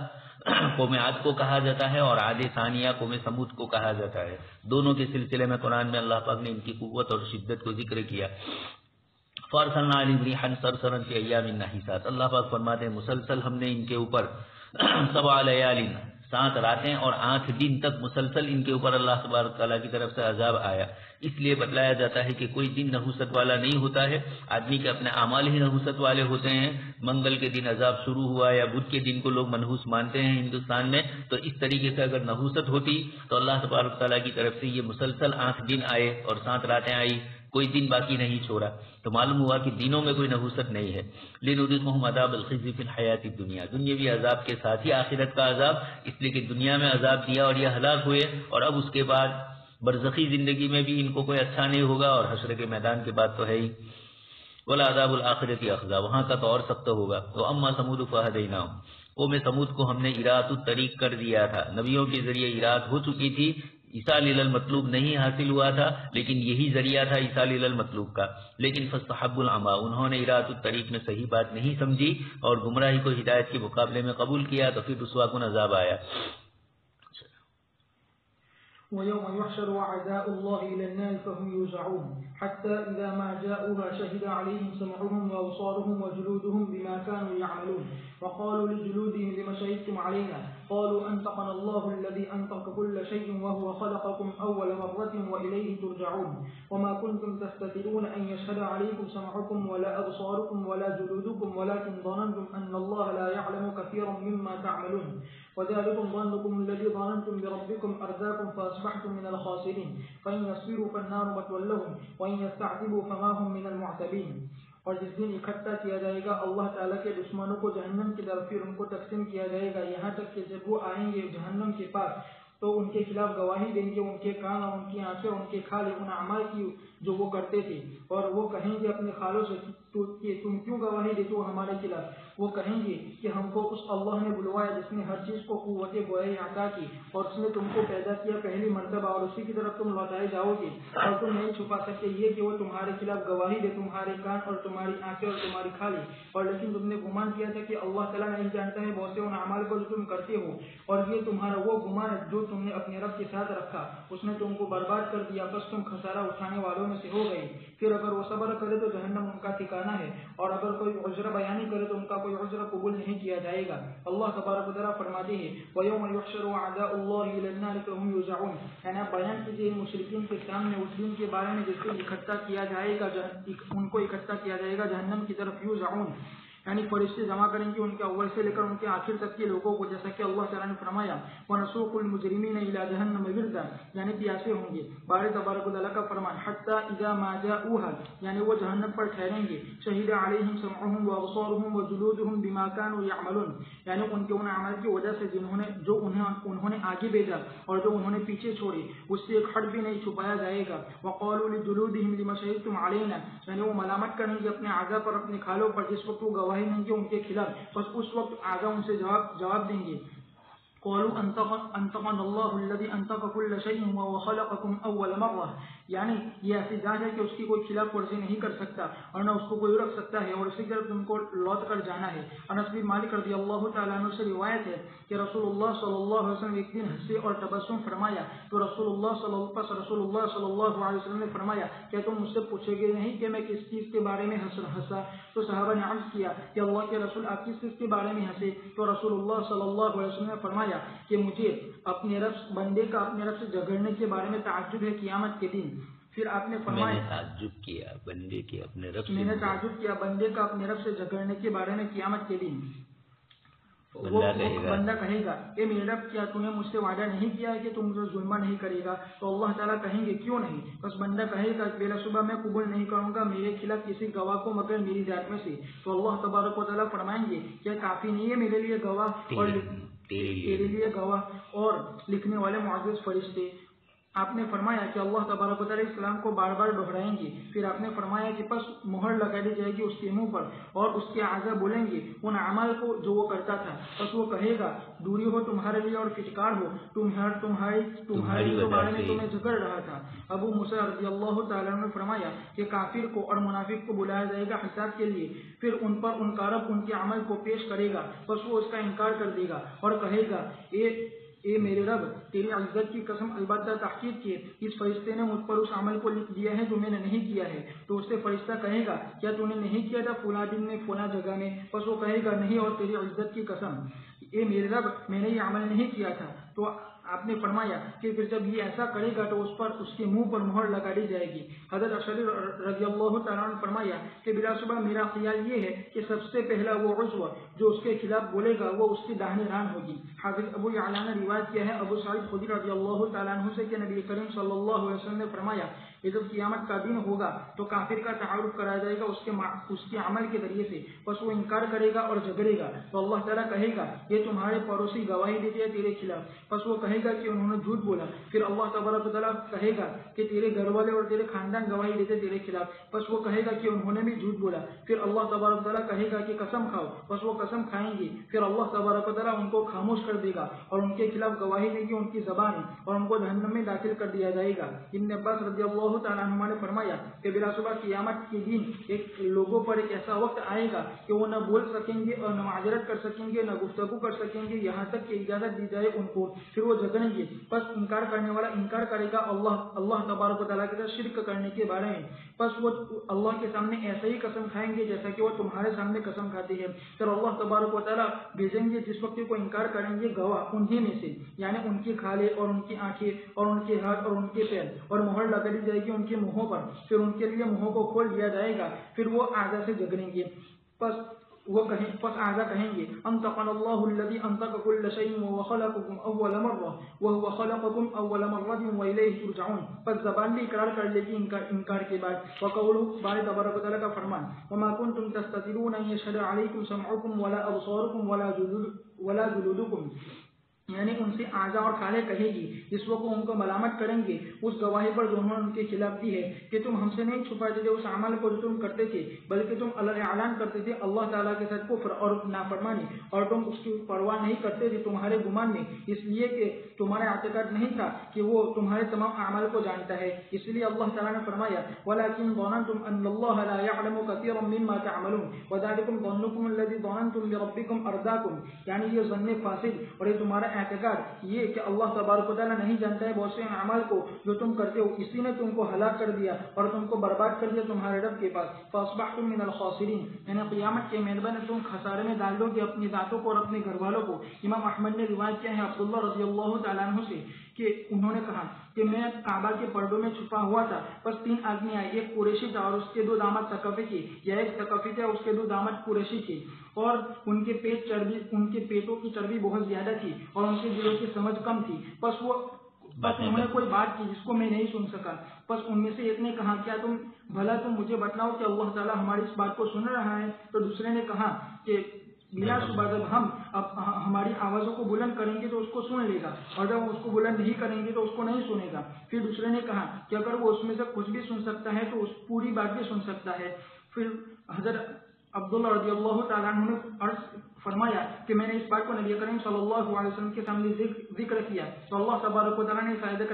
قوم عاد کو کہا جاتا ہے اور عاد ثانیہ قوم سمود کو کہا جاتا ہے. دونوں کے سلسلے میں قرآن میں اللہ پاک نے ان کی قوت اور شدت کو ذکر کیا. فارسلنا علیہم ریحا صرصرا فی ایام نحسات. اللہ پاک فرماتے ہیں مسلسل ہم نے ان کے اوپر 7 لیال 7 راتیں اور 8 دن تک مسلسل ان کے اوپر اللہ تبارک تعالیٰ کی طرف سے عذاب آیا. اس لیے بتلایا جاتا ہے کہ کوئی دن نحوست والا نہیں ہوتا ہے، آدمی کے اپنے اعمال ہی نحوست والے ہوتے ہیں. منگل کے دن عذاب شروع ہوا یا بدھ کے دن کو لوگ منحوس مانتے ہیں ہندوستان میں، تو اس طریقے سے اگر نحوست ہوتی تو اللہ تبارک تعالیٰ کی طرف سے یہ مسلسل 8 دن آئے اور 7 راتیں آئی، کوئی دن باقی نہیں چھوڑا. تو معلوم ہوا کہ دنوں میں کوئی نحوست نہیں ہے. لنذیقہم عذاب الخزی فی الحیات الدنیا، دنیاوی عذاب کے ساتھ ہی آخرت کا عذاب، اس لیے کہ دنیا میں عذاب دیا اور یہ ہلاک ہوئے، اور اب اس کے بعد برزخی زندگی میں بھی ان کو کوئی اچھا نہیں ہوگا، اور حشر کے میدان کے بعد تو ہے ہی. ولعذاب الآخرۃ اخزی، وہاں کا تو اور سخت ہوگا. تو اما ثمود فہدیناہم، قوم ثمود کو ہم نے اراۃ الطریق کر دیا تھا، نبیوں کے ذریعے اراۃ ہو چکی تھی، ایصال الی المطلوب نہیں حاصل ہوا تھا، لیکن یہی ذریعہ تھا ایصال الی المطلوب کا. لیکن فاستحبوا العمی، انہوں نے اراۃ الطریق میں صحیح بات نہیں سمجھی اور گمراہی کو ہدایت کے مقابلے میں قبول کیا، تو پھر رسوا کن عذاب آیا. ويوم يحشر أعداء الله إلى النار فهم يوزعون حتى إذا ما جاءوها شهد عليهم سمعهم وأبصارهم وجلودهم بما كانوا يعملون وقالوا لجلودهم لما شهدتم علينا قالوا أنطقنا الله الذي أنطق كل شيء وهو خلقكم أول مرة وإليه ترجعون وما كنتم تستترون أن يشهد عليكم سمعكم ولا أبصاركم ولا جلودكم ولكن ظننتم أن الله لا يعلم كثيرا مما تعملون وذلكم ظنكم الذي ظننتم بربكم أرداكم فأصبحتم من الخاسرين فإن يصبروا فالنار مثوى لهم وإن يستعتبوا فما هم من المعتبين. اور جس دن اکٹھا کیا جائے گا اللہ تعالیٰ کے دشمنوں کو جہنم کی طرف، پھر ان کو تقسیم کیا جائے گا یہاں تک کہ جب وہ آئیں گے جہنم کے پاس تو ان کے خلاف گواہی دیں گے ان کے کان اور ان کی آنکھیں اور ان کے کھال ان اعمال کی جو وہ کرتے تھے، اور وہ کہیں گے اپنے خالوں سے کہ تم کیوں گواہی دیتے ہو ہمارے خلاف. وہ کہیں گے کہ ہم کو اس اللہ نے بلوایا جس نے ہر چیز کو قوت گوئی عطا کی اور اس نے تم کو پیدا کیا پہلی مرتبہ اور اسی کی طرف تم لوٹائے جاؤ گے، اور تم نہیں چھپا سکتے یہ کہ وہ تمہارے خلاف گواہی دے تمہارے کان اور تمہاری آنکھیں اور تمہاری کھالیں. اور لیکن تم نے گمان کیا تھا کہ اللہ تعالیٰ نہیں جانتا ہے بہت سے ان اعمال کو جو تم کرتے ہو، اور یہ تمہارا وہ گمان جو تم نے اپنے رب کے ساتھ رکھا اس نے تم کو برباد کر دیا، بس تم خسارہ اٹھانے والوں میں سے ہو گئے. پھر اگر وہ صبر کرے تو جہنم ان کا ٹھکانہ ہے، اور اگر کوئی عذر بیانی کرے تو ان کا کوئی عذر قبول نہیں کیا جائے گا. اللہ تبارک و تعالیٰ فرماتے ہیں وَيَوْمَ يُحْشَرُ أَعْدَاءُ اللَّهِ إِلَى النَّارِ فَهُمْ يُوزَعُونَ، یعنی بیان کیجیے مشرکین کے سامنے اس دن کے بارے میں جس کو اکٹھا کیا جائے گا، ان کو اکٹھا کیا جائے گا جہنم کی طرف. یوزعون یعنی فرشتے جمع کریں گے ان کے اول سے لے کر ان کے آخر تک کے لوگوں کو، جیسا کہ اللہ تعالیٰ نے فرمایا وَنَسُوقُ الْمُجْرِمِينَ إِلَى جَهَنَّمَ وِرْدًا، یعنی پیاسے ہوں گے. باری تبارک و تعالیٰ کا فرمان حَتَّى إِذَا مَا جَاءُوهَا، یعنی وہ جہنم پر ٹھہریں گے. شَهِدَ عَلَيْهِمْ سَمْعُهُمْ وَأَبْصَارُهُمْ وَجُلُودُهُمْ بِمَا كَانُوا يَعْمَلُونَ، یعنی ان کے ان اعمال کی وجہ سے انہوں نے آگے بھیجا اور جو انہوں نے پیچھے چھوڑے اس سے ایک حرف بھی نہیں چھپایا جائے گا. وَقَالُوا لِجُلُودِهِمْ لِمَ شَهِدتُمْ عَلَيْنَا، یعنی وہ ملامت کریں گے اپنے اعضاء پر اپنے کھالوں پر جس وقت وہ گواہی نہیں گے ان کے خلاف، بس اس وقت اعضاء ان سے جواب دیں گے قالوا انطقنا الله الذي انطق كل شيء وهو خلقكم اول مره، یعنی یہ ایسی ذات ہے کہ اس کی کوئی خلاف ورزی نہیں کر سکتا اور نہ اس کو کوئی رکھ سکتا ہے، اور اسی طرف تم کو لوٹ کر جانا ہے. انس بن مالک رضی اللہ تعالیٰ عنہ سے روایت ہے کہ رسول اللہ صلی اللہ علیہ وسلم ایک دن ہنسے اور تبسم فرمایا تو رسول اللہ صلی اللہ علیہ وسلم نے فرمایا کیا تم مجھ سے پوچھے گے نہیں کہ میں کس چیز کے بارے میں ہنسا؟ تو صحابہ نے عرض کیا کہ اللہ کے رسول آپ کس چیز کے بارے میں ہنسے؟ تو رسول اللہ صلی اللہ علیہ وسلم نے فرمایا کہ مجھے اپنے رب بندے کا اپنے رب سے جھگڑنے کے بارے میں تعجب ہے قیامت کے دن. پھر آپ نے فرمایا میں نے تعجب کیا بندے کا اپنے رب سے جھگڑنے کے بارے میں قیامت کے دن. وہ بندہ کہے گا اے میرے رب کیا تو نے مجھ سے وعدہ نہیں کیا ہے کہ تم مجھے ظلم نہیں کرے گا؟ تو اللہ تعالیٰ کہیں گے کیوں نہیں؟ بس بندہ کہے گا بلا صبح میں قبول نہیں کروں گا میرے خلاف کسی گواہ کو مگر میری ذات میں سے. تو اللہ تبارک و تعالیٰ فرمائیں گے کیا کافی نہیں ہے میرے لیے گواہ؟ اور تیرے لیے گواہ اور لکھنے والے معزز فرشتے. آپ نے فرمایا کہ اللہ تبارک و تعالیٰ اس کلام کو بار بار دہرائیں گے. پھر آپ نے فرمایا کہ پس مہر لگا دی جائے گی اس کے منہ پر اور اس کے اعضاء بولیں گے ان اعمال کو جو وہ کرتا تھا. پس وہ کہے گا دوری ہو تمہارے لیے اور فٹکار ہو تمہاری جو بارے میں تمہیں جھگڑ رہا تھا. ابو موسیٰ رضی اللہ تعالیٰ نے فرمایا کہ کافر کو اور منافق کو بلایا جائے گا حساب کے لیے. پھر ان پر ان کا رب ان کے عمل کو پیش کرے گا. پس وہ اس کا انکار کر دے گا اور کہے گا اے میرے رب تیری عزت کی قسم البتہ تحقیق کی اس فرشتے نے مجھ پر اس عمل کو لکھ دیا ہے جو میں نے نہیں کیا ہے. تو اس سے فرشتہ کہے گا کیا تو نے نہیں کیا تھا فلاں دن میں فلاں جگہ میں؟ پس وہ کہے گا نہیں اور تیری عزت کی قسم اے میرے رب میں نے یہ عمل نہیں کیا تھا. تو آپ نے فرمایا کہ پھر جب یہ ایسا کرے گا تو اس کے منہ پر مہر لگا دی جائے گی. حضرت اشعری رضی اللہ تعالیٰ نے فرمایا کہ بلا شبہ میرا خیال یہ ہے کہ سب سے پہلا وہ عضو جو اس کے خلاف بولے گا وہ اس کی داہنی ران ہوگی. حافظ ابو یعلا نے روایت کیا ہے ابو سعید خدری رضی اللہ تعالیٰ عنہ سے کہ نبی کریم صلی اللہ علیہ وسلم نے فرمایا کہ جب قیامت کا دن ہوگا تو کافر کا تعارف کرایا جائے گا اس کے عمل کے ذریعے سے. بس وہ انکار کرے گا اور جھگڑے گا تو اللہ تعالیٰ کہے گا یہ تمہارے پڑوسی گواہی دیتے ہیں تیرے خلاف. بس وہ کہے گا کہ انہوں نے جھوٹ بولا. پھر اللہ تبارک و تعالیٰ کہے گا کہ تیرے گھر والے اور تیرے خاندان گواہی دیتے تیرے خلاف. بس وہ کہے گا کہ انہوں نے بھی جھوٹ بولا. پھر اللہ تبارک و تعالیٰ کہے گا کہ قسم کھاؤ. بس وہ قسم کھائیں گے. پھر اللہ تبارک و تعالیٰ ان کو خاموش کر دے گا اور ان کے خلاف گواہی دے گی ان کی زبان اور ان کو جہنم میں داخل کر دیا جائے گا. ابن عباس رضی اللہ تعالیٰ عنہما نے فرمایا کہ بلا شبہ قیامت کے دن ایک لوگوں پر ایک ایسا وقت آئے گا کہ وہ نہ بول سکیں گے اور نہ معذرت کر سکیں گے نہ گفتگو کر سکیں گے یہاں تک کہ اجازت دی جائے ان کو. پھر وہ جھگڑیں گے. بس انکار کرنے والا انکار کرے گا اللہ تبارک و تعالیٰ کے ساتھ شرک کرنے کے بارے میں. بس وہ اللہ کے سامنے ایسے ہی قسم کھائیں گے جیسا کہ وہ تمہارے سامنے قسم کھاتے ہیں. پھر اللہ تبارک و تعالیٰ بھیجیں گے جس وقت کو انکار کریں گے گواہ انہی میں سے یعنی ان کی کھالیں اور ان کی آنکھیں اور ان کے ہاتھ اور ان کے پیر اور مہر لگا دی جائے گی ان کے منہوں پر. پھر ان کے لیے منہوں کو کھول دیا جائے گا. پھر وہ اعضاء سے جھگڑیں گے. پس اعضاء کہیں گے انطقنا اللہ الذی انطق كل شيء وهو خلقكم اول مره وهو خلقكم اول مره والیہ ترجعون. پس زبان بھی اقرار کر لے گی انکار کے بعد. وقول بارے تبارک و تعالیٰ کا فرمان وما كنتم تستترون ان يشهد عليكم سمعكم ولا ابصاركم ولا جلودكم یعنی ان سے اعضاء اور کھالیں کہے گی جس وقت ان کو ملامت کریں گے اس گواہی پر جو انہوں نے ان کے خلاف دی ہے کہ تم ہم سے نہیں چھپاتے تھے اس عمل کو جو تم کرتے تھے بلکہ تم اعلان کرتے تھے اللہ تعالیٰ کے ساتھ کفر اور نافرمانی اور تم اس کی پرواہ نہیں کرتے تھے تمہارے گمان میں اس لیے کہ تمہارا اعتقاد نہیں تھا کہ وہ تمہارے تمام اعمال کو جانتا ہے. اس لیے اللہ تعالیٰ نے فرمایا ولكن ظننتم ان الله لا يعلم كثيرا مما تعملون وذلكم ظنكم الذي ظننتم بربكم ارداكم یعنی یہ ظن فاسد اور یہ تمہارا اعتقاد یہ کہ اللہ تبارک و تعالیٰ نہیں جانتا ہے بہت سے اعمال کو جو تم کرتے ہو اسی نے تم کو ہلاک کر دیا اور تم کو برباد کر دیا تمہارے رب کے پاس. فاصبحتم من الخاسرین یعنی قیامت کے میدان میں تم خسارے میں ڈال دو گے اپنی ذاتوں کو اور اپنے گھر والوں کو. امام احمد نے روایت کیا ہے عبداللہ رضی اللہ تعالیٰ عنہ سے کہ انہوں نے کہا کہ میں کعبہ کے پردوں میں چھپا ہوا تھا. بس 3 آدمی آئے ایک قریشی تھا اور اس کے 2 داماد ثقفی تھے یا ایک ثقفی تھا اس کے 2 داماد قریشی تھے اور ان کے پیٹوں کی چربی بہت زیادہ تھی اور ان کے دلوں کی سمجھ کم تھی. بس انہوں نے کوئی بات کی جس کو میں نہیں سن سکا. بس ان میں سے ایک نے کہا کیا تم مجھے بتلاؤ کہ اللہ تعالیٰ ہماری اس بات کو سن رہا ہے؟ تو دوسرے نے کہا کہ بلا شبہ جب ہم ہماری آوازوں کو بلند کریں گے تو اس کو سن لے گا اور جب ہم اس کو بلند نہیں کریں گے تو اس کو نہیں سنے گا. پھر دوسرے نے کہا کہ اگر وہ اس میں سے کچھ بھی سن سکتا ہے تو اس پوری بات بھی سن سکتا ہے. پھر حضرت عبداللہ رضی اللہ تعالیٰ عنہ نے فرمایا کہ میں نے اس بات کو نبی کریم صلی اللہ علیہ وسلم کے سامنے ذکر کیا تو اللہ تبارک و تعالیٰ نے آیت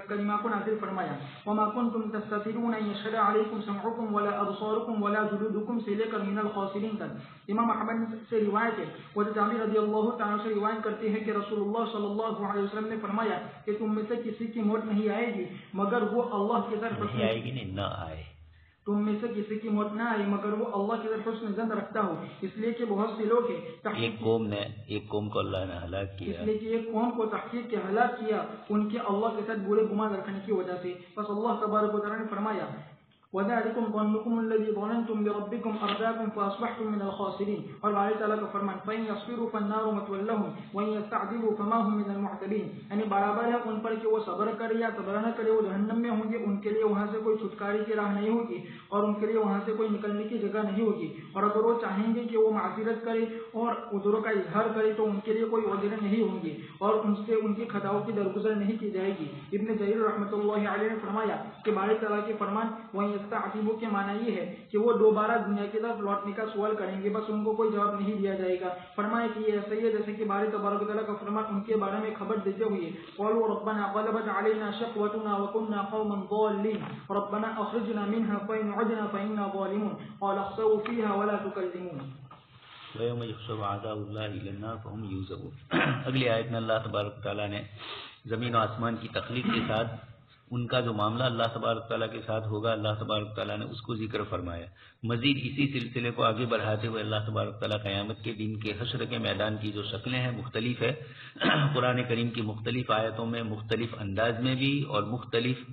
کریمہ کو نازل فرمایا وما کنتم تستترون ان يشهد عليكم سمعكم ولا ابصاركم ولا جلودكم سے لے کر من الخاسرین تک. امام احمد سے روایت ہے وہ جابر رضی اللہ تعالیٰ سے روایت کرتے ہیں کہ رسول اللہ صلی اللہ علیہ وسلم نے فرمایا کہ تم میں سے کسی کی موت نہیں آئے گی مگر وہ اللہ کی طرف نہیں آئے گی نہیں نہ آئے تم میں سے کسی کی موت نہ آئی مگر وہ اللہ کی طرف حسن ظن رکھتا ہو. اس لیے کہ بہت سے لوگ ہیں ایک قوم کو اللہ نے ہلاک کیا اس لیے کہ ایک قوم کو تحقیق کے ہلاک کیا ان کے اللہ کے ساتھ برے گمان رکھنے کی وجہ سے. بس اللہ تبارک و تعالیٰ نے فرمایا وذلكم ظنكم الذي ظننتم بربكم أرداكم فأصبحتم من الخاسرين. اور بارے تعالیٰ کا فرمان فإن يصبروا فالنار مثوى لهم وإن يستعتبوا فما هم من المعتبين. یعنی برابر ہے ان پر کہ وہ صبر کرے یا صبر نہ کرے، وہ جہنم میں ہوں گے، ان کے لیے وہاں سے کوئی چھٹکارے کی راہ نہیں ہوگی اور ان کے لیے وہاں سے کوئی نکلنے کی جگہ نہیں ہوگی. اور اگر وہ چاہیں گے کہ وہ معذرت کرے اور عذروں کا اظہار کرے تو ان کے لیے کوئی عذر نہیں ہوں گے اور ان سے ان کی خطاؤں کی درگزر نہیں کی جائے گی. ابن جریر رحمۃ اللہ علیہ نے فرمایا کہ بارے تعالیٰ کے فرمان وہیں استعتبوا کے معنی یہ ہے کہ وہ دوبارہ دنیا کی طرف لوٹنے کا سوال کریں گے، بس ان کو کوئی جواب نہیں دیا جائے گا. فرمایا کہ یہ ایسا ہی ہے جیسے کہ بارے تبارک و تعالیٰ کا فرمان ان کے بارے میں خبر دیتے ہوئے قالوا ربنا غلبت علينا شقوتنا وكنا قوما ضالين ربنا اخرجنا منها فإن عدنا فإنا ظالمون قال اخسئوا فيها ولا تكلمون. وَيَوْمَ يُحْشَرُ أَعْدَاءُ اللَّهِ إِلَى النَّارِ فَهُمْ يُوزَعُونَ. اگلی آیت میں اللہ تبارک و تعالیٰ نے زمین و آسمان کی تخلیق کے ساتھ ان کا جو معاملہ اللہ تبارک تعالیٰ کے ساتھ ہوگا، اللہ تبارک تعالیٰ نے اس کو ذکر فرمایا. مزید اسی سلسلے کو آگے بڑھاتے ہوئے اللہ تبارک تعالیٰ قیامت کے دن کے حشر کے میدان کی جو شکلیں ہیں مختلف ہے. قرآن کریم کی مختلف آیتوں میں مختلف انداز میں بھی اور مختلف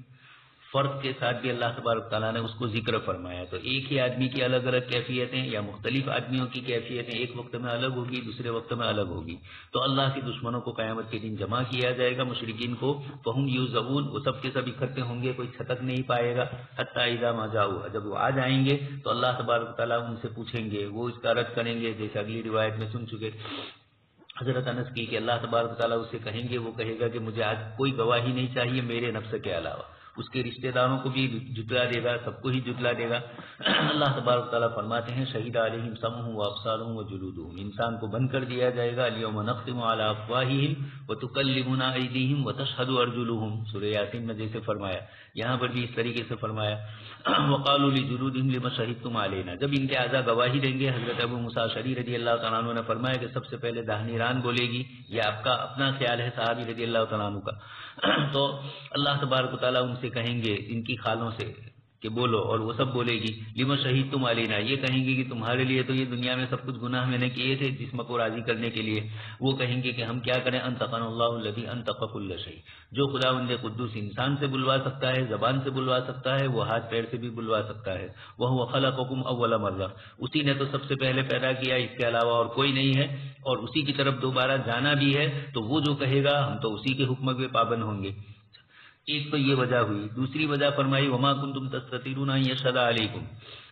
فرق کے ساتھ بھی اللہ تبارک تعالیٰ نے اس کو ذکر فرمایا. تو ایک ہی آدمی کی الگ الگ کیفیتیں یا مختلف آدمیوں کی کیفیتیں ایک وقت میں الگ ہوگی، دوسرے وقت میں الگ ہوگی. تو اللہ کے دشمنوں کو قیامت کے دن جمع کیا جائے گا، مشرکین کو فہم یوزعون، وہ سب کے سب اکٹھے ہوں گے، کوئی چھتک نہیں پائے گا. حتی اذا ما جاؤ، جب وہ آ جائیں گے تو اللہ تبارک تعالیٰ ان سے پوچھیں گے، وہ اس کا رد کریں گے، جیسے اگلی روایت میں سن چکے حضرت انس کی کہ اللہ تبارک تعالیٰ اس سے کہیں گے، وہ کہے گا کہ مجھے آج کوئی گواہی نہیں چاہیے میرے نفس کے علاوہ. اس کے رشتہ داروں کو بھی جٹلا دے گا، سب کو ہی جٹلا دے گا. اللہ تبارک تعالیٰ فرماتے ہیں شہید علیہم سمعہم وابصارہم وجلودہم، انسان کو بند کر دیا جائے گا. الیوم نختم علی افواہہم وتکلمنا ایدیہم وتشہد ارجلہم، سورہ یاسین میں جیسے فرمایا، یہاں پر بھی اس طریقے سے فرمایا. وقالوا لجلودہم لما شہدتم علینا، جب ان کے اعضاء گواہی دیں گے. حضرت ابو موسیٰ اشعری رضی اللہ تعالیٰ عنہ نے فرمایا کہ سب سے پہلے داہنی ران بولے گی. یہ آپ کا اپنا خیال ہے صحابی رضی اللہ تعالیٰ عنہ کا. تو اللہ تبارک و تعالیٰ ان سے کہیں گے ان کی خالوں سے کہ بولو، اور وہ سب بولے گی لما شہیدتم علینا، یہ کہیں گے کہ تمہارے لیے تو یہ دنیا میں سب کچھ گناہ میں نے کیے تھے جسم کو راضی کرنے کے لیے. وہ کہیں گے کہ ہم کیا کریں، انطقنا اللہ الذی انطق کل شیء، جو خداوند قدوس انسان سے بلوا سکتا ہے، زبان سے بلوا سکتا ہے، وہ ہاتھ پیر سے بھی بلوا سکتا ہے. وہو خلقکم اول مرہ، اسی نے تو سب سے پہلے پیدا کیا، اس کے علاوہ اور کوئی نہیں ہے، اور اسی کی طرف دوبارہ جانا بھی ہے. تو وہ جو کہے گا ہم تو اسی کے حکم کے پابند ہوں گے. ایک تو یہ وجہ ہوئی. دوسری وجہ فرمائی وما کنتم تستترون ان یشهد علیکم،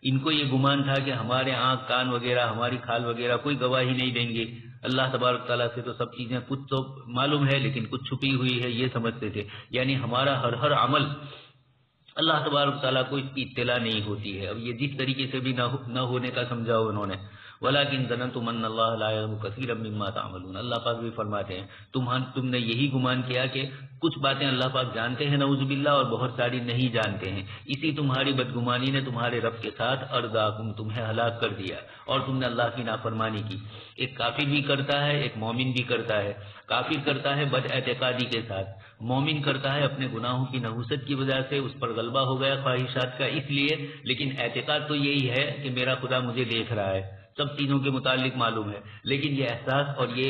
ان کو یہ گمان تھا کہ ہمارے آنکھ کان وغیرہ ہماری کھال وغیرہ کوئی گواہی نہیں دیں گے. اللہ تبارک تعالیٰ سے تو سب چیزیں کچھ تو معلوم ہے لیکن کچھ چھپی ہوئی ہے، یہ سمجھتے تھے. یعنی ہمارا ہر عمل اللہ تبارک تعالیٰ کو اس کی اطلاع نہیں ہوتی ہے. اب یہ جس طریقے سے بھی نہ ہونے کا سمجھا انہوں نے. وَلَكِنْ ظَنَنْتُمْ أَنَّ اللَّهَ لَا يَعْلَمُ كَثِيرًا مِّمَّا تَعْمَلُونَ. اللہ پاک بھی فرماتے ہیں تم نے یہی گمان کیا کہ کچھ باتیں اللہ پاک جانتے ہیں نعوذ باللہ اور بہت ساری نہیں جانتے ہیں. اسی تمہاری بدگمانی نے تمہارے رب کے ساتھ ارداکم، تمہیں ہلاک کر دیا اور تم نے اللہ کی نافرمانی کی. ایک کافر بھی کرتا ہے، ایک مومن بھی کرتا ہے. کافر کرتا ہے بد اعتقادی کے ساتھ، مومن کرتا ہے اپنے گناہوں کی نحوست کی وجہ سے، اس پر غلبہ ہو گیا خواہشات کا اس لیے، لیکن اعتقاد تو یہی ہے کہ میرا خدا مجھے دیکھ رہا ہے، سب چیزوں کے متعلق معلوم ہے. لیکن یہ احساس اور یہ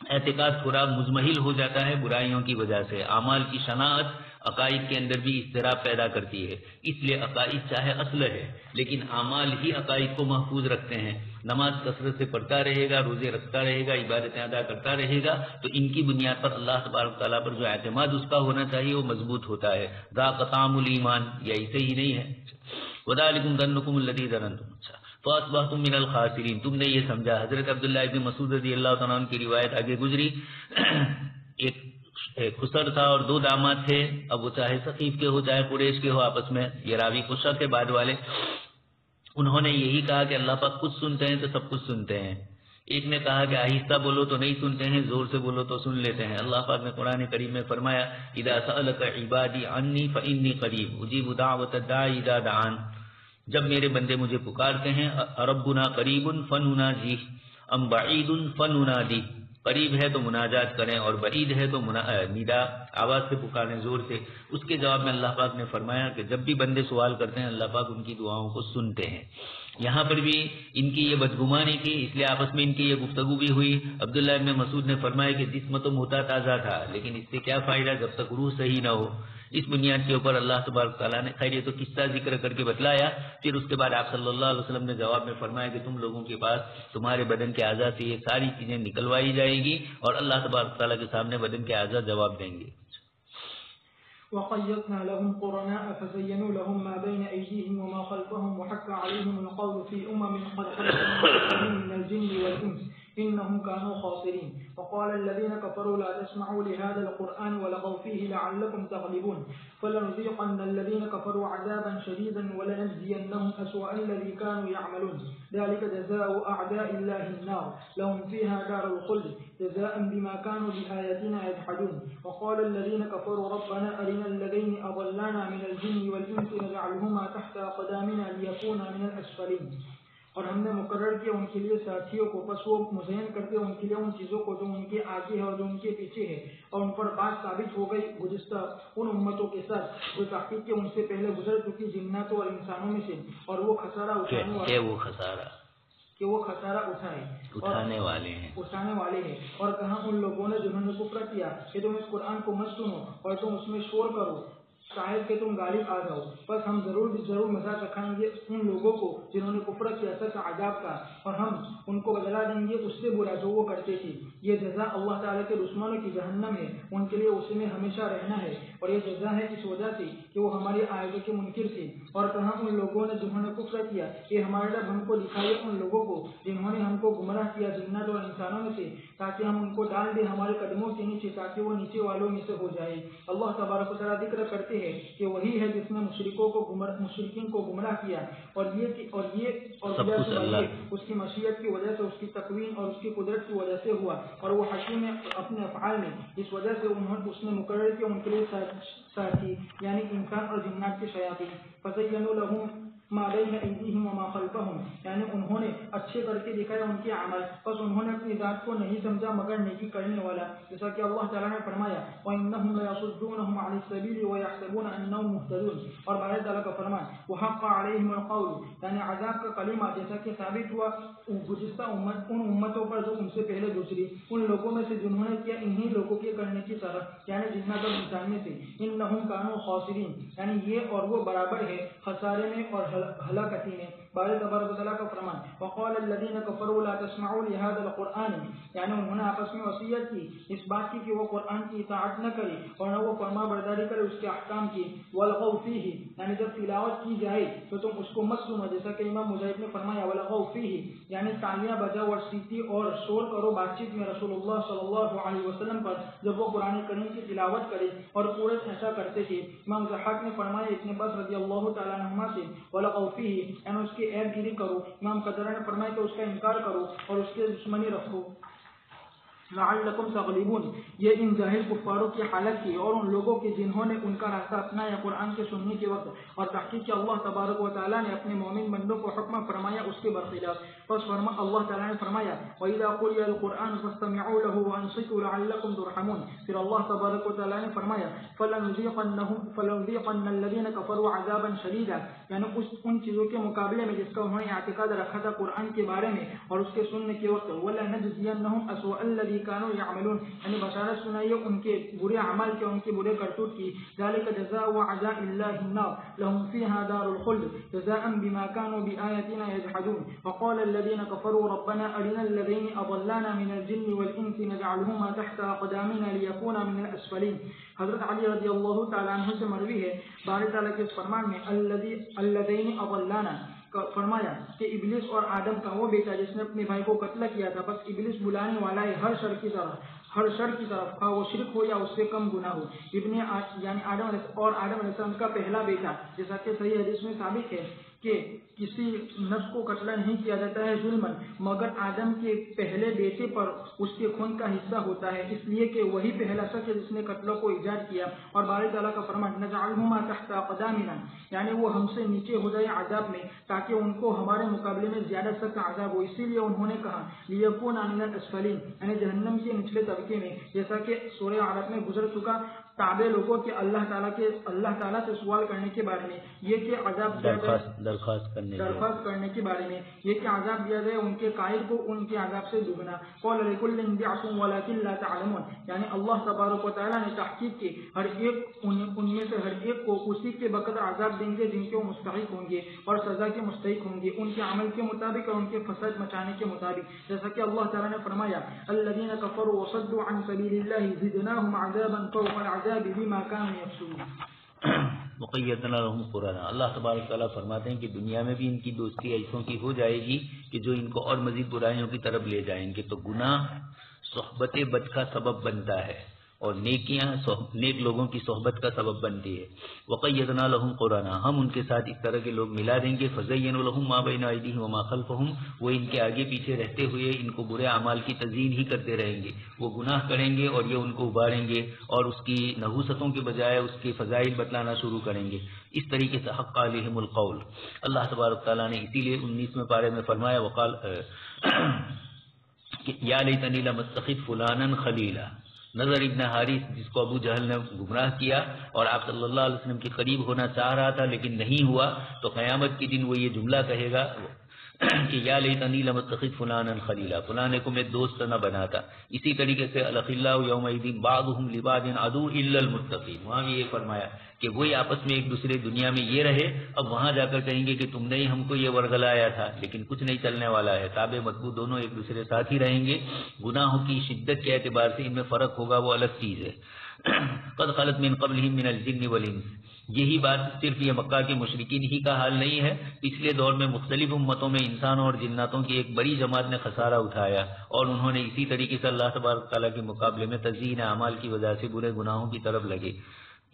اعتقاد تھوڑا مزمحل ہو جاتا ہے برائیوں کی وجہ سے. اعمال کی شناعت عقائد کے اندر بھی اضطراب پیدا کرتی ہے. اس لیے عقائد چاہے اصل ہے لیکن اعمال ہی عقائد کو محفوظ رکھتے ہیں. نماز کثرت سے پڑھتا رہے گا، روزے رکھتا رہے گا، عبادتیں ادا کرتا رہے گا تو ان کی بنیاد پر اللہ تبارک تعالیٰ پر جو اعتماد اس کا ہونا چاہیے وہ مضبوط ہوتا ہے. ذاق طعم الایمان، یہ ایسے ہی نہیں ہے. وذالکم ظنکم الذی ظننتم فاصبحتم من الخاسرین، تم نے یہ سمجھا. حضرت عبداللہ ابن مسعود رضی اللہ تعالیٰ عنہ کی روایت آگے گزری. ایک خسر تھا اور دو داماد تھے. اب وہ چاہے ثقیف کے ہو چاہے قریش کے ہو، آپس میں یہ راوی خسر تھے بعد والے. انہوں نے یہی کہا کہ اللہ پاک کچھ سنتے ہیں تو سب کچھ سنتے ہیں. ایک نے کہا کہ آہستہ بولو تو نہیں سنتے ہیں، زور سے بولو تو سن لیتے ہیں. اللہ پاک نے قرآن کریم میں فرمایا اذا سألک عبادی عنی فانی قریب اجیب دعوت الداعی اذا دعان، جب میرے بندے مجھے پکارتے ہیں ربنا قریب فنناجی ام بعید فننادی، قریب ہے تو مناجات کریں اور بعید ہے تو ندا آواز سے پکاریں زور سے. اس کے جواب میں اللہ پاک نے فرمایا کہ جب بھی بندے سوال کرتے ہیں اللہ پاک ان کی دعاؤں کو سنتے ہیں. یہاں پر بھی ان کی یہ بدگمانی تھی اس لیے آپس میں ان کی یہ گفتگو بھی ہوئی. عبداللہ ابن مسعود نے فرمایا کہ جسم تو موتا تازہ تھا لیکن اس سے کیا فائدہ جب تک روح صحیح نہ ہو. اس بنیاد کے اوپر اللہ تبارک تعالیٰ نے خیر یہ تو قصہ ذکر کر کے بتلایا، پھر اس کے بعد آپ صلی اللہ علیہ وسلم نے جواب میں فرمایا کہ تم لوگوں کے پاس تمہارے بدن کے اعضاء سے یہ ساری چیزیں نکلوائی جائے گی اور اللہ تبارک تعالیٰ کے سامنے بدن کے اعضاء جواب دیں گے۔ وقيضنا لهم قرناء فزينوا لهم ما بين أيديهم وما خلفهم وحق عليهم القول في قد خلت من الجن والإنس إنهم كانوا خاسرين وقال الذين كفروا لا تسمعوا لهذا القرآن ولغوا فيه لعلكم تغلبون فلنذيقن الذين كفروا عذابا شديدا ولنجزينهم أسوأ الذي كانوا يعملون ذلك جزاء أعداء الله النار لهم فيها دار الخلد جزاء بما كانوا بآياتنا يجحدون وقال الذين كفروا ربنا أرنا الذين أضلانا من الجن والإنس نجعلهما تحت أقدامنا ليكونا من الأسفلين۔ اور ہم نے مقرر کیا ان کے لیے ساتھیوں کو، پس وہ مزین کرتے ان کے لیے ان چیزوں کو جو ان کے آگے ہے اور جو ان کے پیچھے ہے، اور ان پر بات ثابت ہو گئی گزشتہ ان امتوں کے ساتھ جو تحقیق کے ان سے پہلے گزر چکی جناتوں اور انسانوں میں سے، اور وہ خسارہ اٹھانے والے ہیں۔ اور کہاں ان لوگوں نے جنہوں نے کفر کیا کہ تم اس قرآن کو مت سنو اور تم اس میں شور کرو شاید کہ تم غالب آ جاؤ، بس ہم ضرور مزہ چکھائیں گے ان لوگوں کو جنہوں نے کفر کیا سچ عذاب کا، اور ہم ان کو بدلا دیں گے اس سے برا جو وہ کرتے تھے۔ یہ جزا اللہ تعالیٰ کے دشمنوں کی جہنم ہے، ان کے لیے اسی میں ہمیشہ رہنا ہے، اور یہ جزا ہے اس وجہ سے کہ وہ ہماری آیتوں کے منکر تھے۔ اور کہاں ان لوگوں نے جنہوں نے کفر کیا کہ ہمارے رب ہم کو دکھائے ان لوگوں کو جنہوں نے ہم کو گمراہ کیا جنات اور انسانوں میں سے، تاکہ ہم ان کو ڈال دیں ہمارے قدموں کے نیچے تاکہ وہ نیچے والوں میں سے ہو جائے۔ اللہ تبارک و تعالیٰ ذکر کرتے ہیں کہ وہی ہے جس نے مشرکین کو گمراہ کیا، اور اس کی مشیت کی وجہ سے، اس کی تقویم اور اس کی قدرت کی وجہ سے ہوا، اور وہ حکیم ہے اپنے افعال میں، اس وجہ سے اس نے مقرر کیا ان کے لیے ساتھی یعنی انسان اور جنات کے شیاطین۔ فزینوا لهم ما بین ایدیہم وما خلفہم، یعنی انہوں نے اچھے کر کے دکھایا ان کے عمل، بس انہوں نے اپنی ذات کو نہیں سمجھا مگر نیکی کرنے والا، جیسا کہ اللہ تعالیٰ نے فرمایا وَإِنَّهُمْ لَيَصُدُّونَهُمْ عَنِ السَّبِيلِ وَيَحْسَبُونَ أَنَّهُمْ مُهْتَدُونَ، اور بارے تعالیٰ کا فرمان وَحَقَّ عَلَيْهِمُ الْقَوْلُ، یعنی عذاب کا کلمہ جیسا کہ ثابت ہوا گزشتہ ان امتوں پر جو ان سے پہلے گزری، ان لوگوں میں سے جنہوں نے کیا انہی لوگوں کے کرنے کی طرف، یعنی جنات اور انسان میں سے، إِنَّهُمْ كَانُوا خَاسِرِينَ، یعنی یہ اور وہ برابر ہے خسارے میں اور ہلاکتی میں۔ بارے تبارک و تعالیٰ کا فرمان وقال الذين كفروا لا تسمعوا لهذا القرآن، یعنی انہوں نے آپس میں وصیت کی اس بات کی کہ وہ قرآن کی اطاعت نہ کرے اور نہ وہ فرما برداری کرے اس کے احکام کی، والغوا فيه، یعنی جب تلاوت کی جائے تو تم اس کو مت سنو، جیسا کہ امام مجاہد نے فرمایا والغوا فيه، یعنی تالیاں بجاؤ اور سیٹی اور شور کرو بات چیت میں رسول اللہ صلی اللہ علیہ وسلم پر جب وہ قرآن کریم کی تلاوت کرے، اور پورے ایسا کرتے تھے۔ امام ضحاک نے فرمایا ابن عباس رضی اللہ تعالیٰ عنہما سے والغوا فيه، یعنی اس کی عیب گیری کرو۔ امام قتادہ نے فرمایا کہ اس کا انکار کرو اور اس کے دشمنی رکھو۔ لعلکم تغلبون، یہ ان ظاہر کفاروں کی حالت کی اور ان لوگوں کی جنہوں نے ان کا راستہ اپنایا قرآن کے سننے کے وقت، اور تحقیق کہ اللہ تبارک و تعالیٰ نے اپنے مومن بندوں کو حکم فرمایا اس کے برخلاف۔ پس اللہ تعالیٰ نے فرمایا وَإِذَا قُرِئَ الْقُرْآنُ فَاسْتَمِعُوا لَهُ وَأَنصِتُوا لَعَلَّكُمْ تُرْحَمُونَ، پھر اللہ تبارک و تعالیٰ نے فرمایا فَلَنُذِيقَنَّ الَّذِينَ كَفَرُوا عَذَابًا شَدِيدًا، یعنی ان چیزوں کے مقابلے میں جس کا انہوں نے اعتقاد رکھا تھا قرآن کے بارے میں اور اس کے سننے کے وقت، وَلَنَجْزِيَنَّهُمْ أَسْوَأَ الَّذِي كَانُوا يَعْمَلُونَ، یعنی بشارت سنائیے ان کے برے اعمال کے، ان کے برے کرتوت کی۔ ذَلِكَ جَزَاءُ أَعْدَاءِ اللَّهِ النَّارُ لَهُمْ فِيهَا دَارُ الْخُلْدِ جَزَاءً بِمَا كَانُوا بِآيَاتِنَا يَجْحَدُونَ وَقَالَ الَّذِينَ كَفَرُوا رَبَّنَا أَرِنَا الَّذَيْنِ أَضَلَّانَا مِنَ الْجِنِّ وَالْإِنسِ نَجْعَلْهُمَا تَحْتَ أَقْدَامِنَا لِيَكُونَا مِنَ الْأَسْفَلِينَ۔ حضرت علی رضی اللہ تعالیٰ عنہ سے مروی ہے باری تعالیٰ کے اس فرمان میں الذین اضلانا فرمایا کہ ابلیس اور آدم کا وہ بیٹا جس نے اپنے بھائی کو قتل کیا تھا، بس ابلیس بلانے والا ہے ہر شر کی طرف، خواہ وہ شرک ہو یا اس سے کم گناہ ہو۔ یعنی آدم علیہ السلام کا پہلا بیٹا، جیسا کہ صحیح حدیث میں ثابت ہے کہ کسی نفس کو قتل نہیں کیا جاتا ہے ظلماً مگر آدم کے پہلے بیٹے پر اس کے خون کا حصہ ہوتا ہے، اس لیے کہ وہی پہلا شخص ہے جس نے قتل کو ایجاد کیا۔ اور باری تعالیٰ کا فرمان نجعلہما تحت اقدامنا، یعنی وہ ہم سے نیچے ہو جائے عذاب میں تاکہ ان کو ہمارے مقابلے میں زیادہ سخت عذاب ہو، اسی لیے انہوں نے کہا لیکونا من الاسفلین، یعنی جہنم کے نچلے طبقے میں، جیسا کہ سورہ اعراف میں گزر چکا۔ تابع لوگوں کے اللہ تعالیٰ سے سوال کرنے کے بارے میں، یہ کہ عذاب درخواست کرنے کے بارے میں، یہ کہ عذاب دیا جائے ان کے قائل کو ان کے عذاب سے دگنا. قال لكل ضعف ولكن لا تعلمون، یعنی اللہ تبارک و تعالیٰ نے تحقیق کی ہر ایک ان میں سے ہر ایک کو اسی کے بقدر عذاب دیں گے جن کے وہ مستحق ہوں گے اور سزا کے مستحق ہوں گے، ان کے عمل کے مطابق اور ان کے فساد مچانے کے مطابق. جیسا کہ اللہ تعالیٰ نے فرمایا الذين كفروا وصدوا عن سبيل الله زدناهم عذابا فوق العذاب بما كانوا يكسبون. وقیدنا لهم قرانا. اللہ تبارک تعالیٰ فرماتے ہیں کہ دنیا میں بھی ان کی دوستی ایسوں کی ہو جائے گی کہ جو ان کو اور مزید برائیوں کی طرف لے جائیں گے. تو گناہ صحبت بد کا سبب بنتا ہے اور نیکیاں نیک لوگوں کی صحبت کا سبب بنتی ہے. وقیدنا لهم قرانا، ہم ان کے ساتھ اس طرح کے لوگ ملا دیں گے. فزینوا لهم ما بین ایدیہم وما خلفہم، وہ ان کے آگے پیچھے رہتے ہوئے ان کو برے اعمال کی تزیین ہی کرتے رہیں گے. وہ گناہ کریں گے اور یہ ان کو ابھاریں گے اور اس کی نحوستوں کے بجائے اس کے فضائل بتلانا شروع کریں گے. اس طریقے سے حق علیہم القول. اللہ تبارک تعالیٰ نے اسی لیے 19ویں پارے میں فرمایا وقال یا لیتنی لم اتخذ فلانا خلیلا. نظر ابن حارث جس کو ابو جہل نے گمراہ کیا اور آپ صلی اللہ علیہ وسلم کے قریب ہونا چاہ رہا تھا لیکن نہیں ہوا، تو قیامت کے دن وہ یہ جملہ کہے گا کہ یا لیتنی لم اتخذ فلانا خلیلا، فلانے کو میں دوست نہ بناتا. اسی طریقے سے الاخلاء یومئذ بعضهم لبعض عدو الا المتقین، وہاں بھی یہ فرمایا کہ وہی آپس میں ایک دوسرے دنیا میں یہ رہے، اب وہاں جا کر کہیں گے کہ تم نے ہی ہم کو یہ ورگلایا تھا، لیکن کچھ نہیں چلنے والا ہے. تابع مطبوع دونوں ایک دوسرے ساتھ ہی رہیں گے. گناہوں کی شدت کے اعتبار سے ان میں فرق ہوگا، وہ الگ چیز ہے. قد خلت من قبلہم من الجن والانس. یہی بات صرف یہ مکہ کے مشرکین ہی کا حال نہیں ہے، پچھلے دور میں مختلف امتوں میں انسانوں اور جناتوں کی ایک بڑی جماعت نے خسارہ اٹھایا اور انہوں نے اسی طریقے سے اللہ تبارک تعالیٰ کے مقابلے میں تزیین اعمال کی وجہ سے برے گناہوں کی طرف لگے.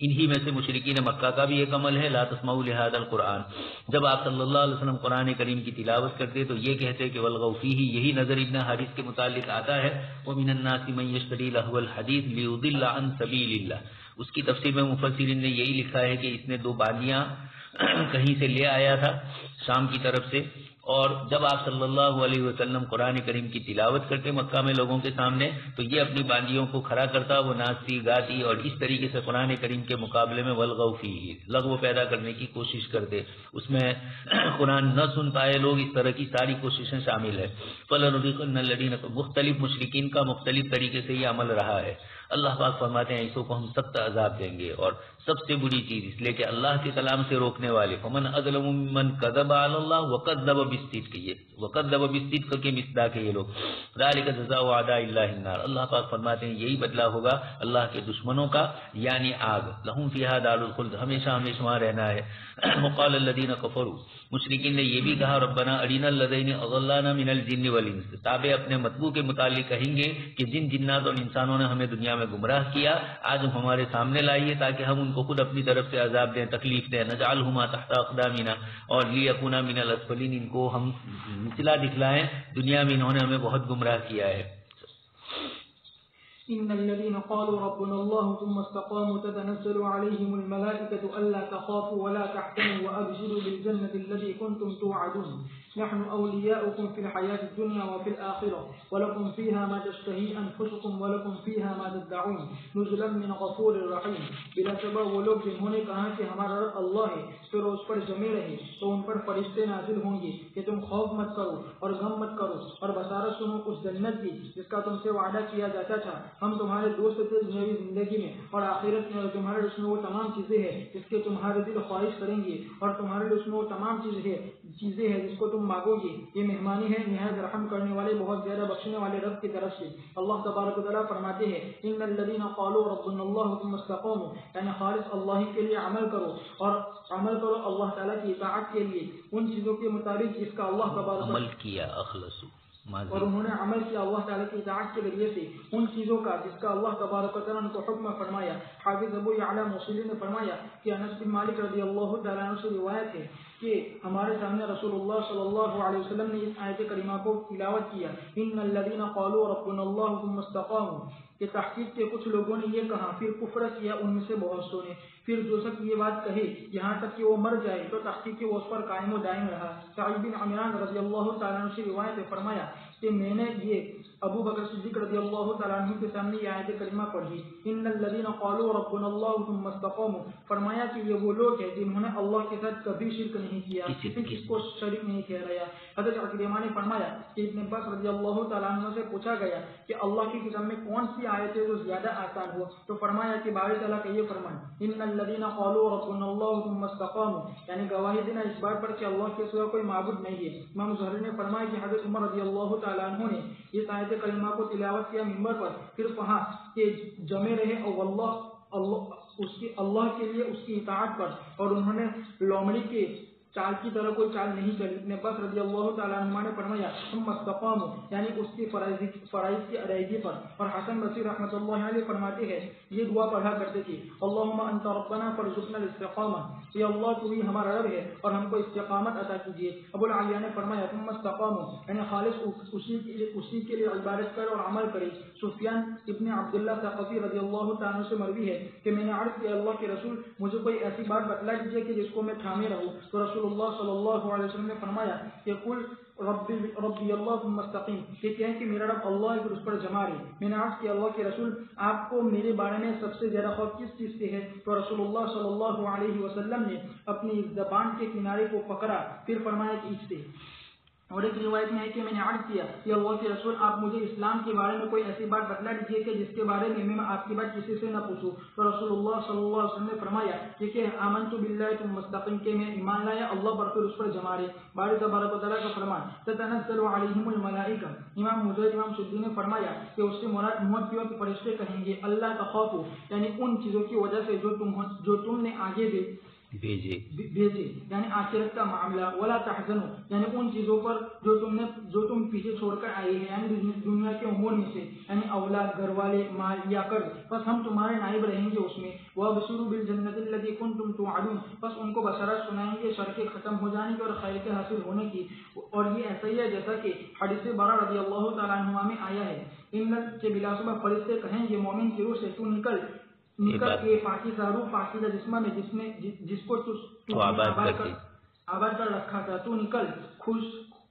انہی میں سے مشرکین مکہ کا بھی ایک عمل ہے لا تسمعوا لهذا القرآن. جب آپ صلی اللہ علیہ وسلم قرآن کریم کی تلاوت کرتے تو یہ کہتے کہ والغوا فیہ، یہی نظر ابن حارث کے متعلق آتا ہے ومن الناس من یشتری لهو الحدیث لیضل عن سبیل اللہ. اس کی تفسیر میں مفسرین نے یہی لکھا ہے کہ اس نے 2 بالیاں کہیں سے لے آیا تھا شام کی طرف سے، اور جب آپ صلی اللہ علیہ وسلم قرآن کریم کی تلاوت کرتے مکہ میں لوگوں کے سامنے تو یہ اپنی بالیوں کو کھڑا کرتا، وہ ناچتی گاتی اور اس طریقے سے قرآن کریم کے مقابلے میں والغوا فیہ لغو پیدا کرنے کی کوشش کرتے. اس میں قرآن نہ سن پائے لوگ، اس طرح کی ساری کوششیں شامل ہے. فلنذیقن الذین، مختلف مشرکین کا مختلف طریقے سے یہ عمل رہا ہے. اللہ پاک فرماتے ہیں ایسوں کو ہم سخت عذاب دیں گے. اور سب سے بری چیز اس لیے کہ اللہ کے کلام سے روکنے والے فمن اظلم ممن کذب علی اللہ وکذب بالصدق، یہ وکذب بالصدق کے مصداق ہے یہ لوگ. ذالک جزاء اعداء اللہ النار. اللہ پاک فرماتے ہیں یہی بدلہ ہوگا اللہ کے دشمنوں کا، یعنی آگ. لہم فیہا دار الخلد، ہمیشہ ہمیشہ وہاں رہنا ہے. وقال الذین کفروا، مشرکین نے یہ بھی کہا ربنا ارنا الذین اضلانا من الجن والانس. تابع اپنے مطبوع کے متعلق کہیں گے کہ جن جنات اور انسانوں نے ہمیں دنیا میں گمراہ کیا آج ہمارے سامنے لائیے تاکہ ہم ان کو خود اپنی طرف سے عذاب دیں، تکلیف دیں. نجعلہما تحت اقدامنا، اور لیکونا من الاسفلین، ان کو ہم نچلا دکھلائیں. دنیا میں انہوں نے ہمیں بہت گمراہ کیا ہے. إن الذين قالوا ربنا الله ثم استقاموا تتنزل عليهم الملائكة ألا تخافوا ولا تحزنوا وأبشروا بالجنة التي كنتم توعدون نحن أولياؤكم في الحياة الدنيا وفي الآخرة ولكم فيها ما تشتهي أنفسكم ولكم فيها ما تدعون نزلا من غفور رحيم. بلا سبب وہ لوگ جنہوں نے کہا کہ ہمارا رب اللہ ہے پھر اس پر جمے رہے تو ان پر فرشتے نازل ہوں گے کہ تم خوف مت کرو اور غم مت کرو اور بشارت سنو اس جنت کی جس کا تم سے وعدہ کیا جاتا تھا. ہم تمہارے دوست تھے دنیاوی زندگی میں اور آخرت میں، اور تمہارے اس میں وہ تمام چیزیں ہیں جس کے تمہارے دل خواہش کریں گے اور تمہارے اس میں وہ تمام چیزیں ہیں جس کو تم مانگو گے. یہ مہمانی ہے نہایت رحم کرنے والے بہت زیادہ بخشنے والے رب کی طرف سے. اللہ تبارک و تعالیٰ فرماتے ہیں ان الذین قالوا ربنا اللہ ثم استقاموا، یعنی خالص اللہ کے لیے عمل کرو اور عمل کرو اللہ تعالیٰ کی اطاعت کے لیے ان چیزوں کے مطابق جس کا اللہ تبارک عمل کیا اخلصوا، اور انہوں نے عمل کیا اللہ تعالیٰ کی اطاعت کے ذریعے سے ان چیزوں کا جس کا اللہ تبارک و تعالیٰ نے کو حکم فرمایا. حافظ ابو یعلا موصلی نے فرمایا کہ انس بن مالک رضی اللہ تعالیٰ عنہ سے روایت ہے کہ ہمارے سامنے رسول اللہ صلی اللہ علیہ وسلم نے اس آیت کریمہ کو تلاوت کیا ان الذین قالوا ربنا اللہ ثم استقاموا، کہ تحقیق کے کچھ لوگوں نے یہ کہا پھر کفر کیا ان میں سے بہت سو نے، پھر جو شخص یہ بات کہے یہاں تک کہ وہ مر جائے تو تحقیق کے وہ اس پر قائم و دائم رہا. سعید بن عمران رضی اللہ تعالیٰ عنہ سے روایت ہے فرمایا کہ میں نے یہ ابو بکر صدیق رضی اللہ تعالیٰ عنہ کے سامنے یہ آیت کریمہ پڑھی، ان الذین قالوا ربنا اللہ ثم استقاموا، فرمایا کہ یہ وہ لوگ ہیں جنہوں نے اللہ کے ساتھ کبھی شرک نہیں کیا، کسی کو شریک نہیں ٹھہرایا۔ حضرت عکرمہ نے فرمایا کہ ابن عباس رضی اللہ تعالیٰ عنہ سے پوچھا گیا کہ اللہ کی قسم میں کون سی آیت ہے جو زیادہ آسان ہو، تو فرمایا کہ باری تعالیٰ کا یہ فرمان ان الذین قالوا ربنا اللہ ثم استقاموا، یعنی گواہی دینا اس بات پر کہ اللہ کے سوا کوئی معبود نہیں ہے۔ امام زہری نے فرمایا کہ حضرت عمر رضی اللہ تعالیٰ عنہ نے اس آیت کلمہ کو تلاوت کیا ممبر پر، پھر کہا کہ جمے رہے اللہ کے لیے اس کی اطاعت پر، اور انہوں نے لومڑی کے چال کی طرح کوئی چال نہیں چلی۔ ابن عباس رضی اللہ تعالیٰ عنہ نے فرمایا ثم استقاموا، یعنی اس کی فرائض کی ادائیگی پر۔ اور حسن بصری رحمۃ اللہ علیہ فرماتے ہیں یہ دعا پڑھا کرتے تھے اللہم انت ربنا فرزقنا الاستقامہ، یہ اللہ تو ہی ہمارا رب ہے اور ہم کو استقامت عطا کیجیے۔ ابو العالیہ نے فرمایا ثم استقاموا، یعنی خالص اسی کے لیے عبادت کرے اور عمل کرے۔ سفیان ابن عبداللہ ثقفی رضی اللہ تعالیٰ عنہ سے مروی ہے کہ میں نے عرض کیا اللہ کے رسول مجھے کوئی ایسی بات بتلا دیجیے کہ جس کو میں تھامے رہوں، تو رسول اللہ صلی اللہ علیہ وسلم نے فرمایا کہ قل ربی اللہ ثم استقیم، یہ کہیں کہ میرا رب اللہ ہے پھر اس پر جمع رہے۔ میں نے عرض کیا اللہ کے رسول آپ کو میرے بارے میں سب سے زیادہ خوف کس چیز سے ہے، تو رسول اللہ صلی اللہ علیہ وسلم نے اپنی زبان کے کنارے کو پکڑا، پھر فرمایا کہ اس سے۔ اور ایک روایت میں ہے کہ میں نے عرض کیا کہ اللہ کے رسول آپ مجھے اسلام کے بارے میں کوئی ایسی بات بتلا دیجیے کہ جس کے بارے میں آپ کی بات کسی سے نہ پوچھوں، تو رسول اللہ صلی اللہ علیہ وسلم نے فرمایا کہ آمنت باللہ ثم استقم، کہ میں ایمان لایا اللہ پر پھر اس پر جمع رہے۔ باری تبارک و تعالیٰ کا فرمان تتنزل علیہم الملائکہ، امام مجاہد امام سدی نے فرمایا کہ اس سے مراد موت کے وقت فرشتے کہیں گے اللہ تخافوا، یعنی ان چیزوں کی وجہ سے جو تم نے آگے بھیجے، یعنی آخرت کا معاملہ، ولا تحزنوا، یعنی ان چیزوں پر جو تم پیچھے چھوڑ کر آئے ہیں، یعنی دنیا کے امور میں سے، یعنی اولاد، گھر والے، مال یا قرض، بس ہم تمہارے نائب رہیں گے اس میں۔ وابشروا بالجنۃ التي كنتم توعدون، بس ان کو بشارت سنائیں گے شر کے ختم ہو جانے کی اور خیر کے حاصل ہونے کی۔ اور یہ ایسا ہی ہے جیسا کہ حدیث برا رضی اللہ تعالیٰ عنہ میں آیا ہے ان کے بلا صبح فرشتے کہیں گے مومن کی روح سے تو نکل کے پاکیزہ روح پاکیزہ جسم میں جس کو تو آباد کر رکھا تھا، تو نکل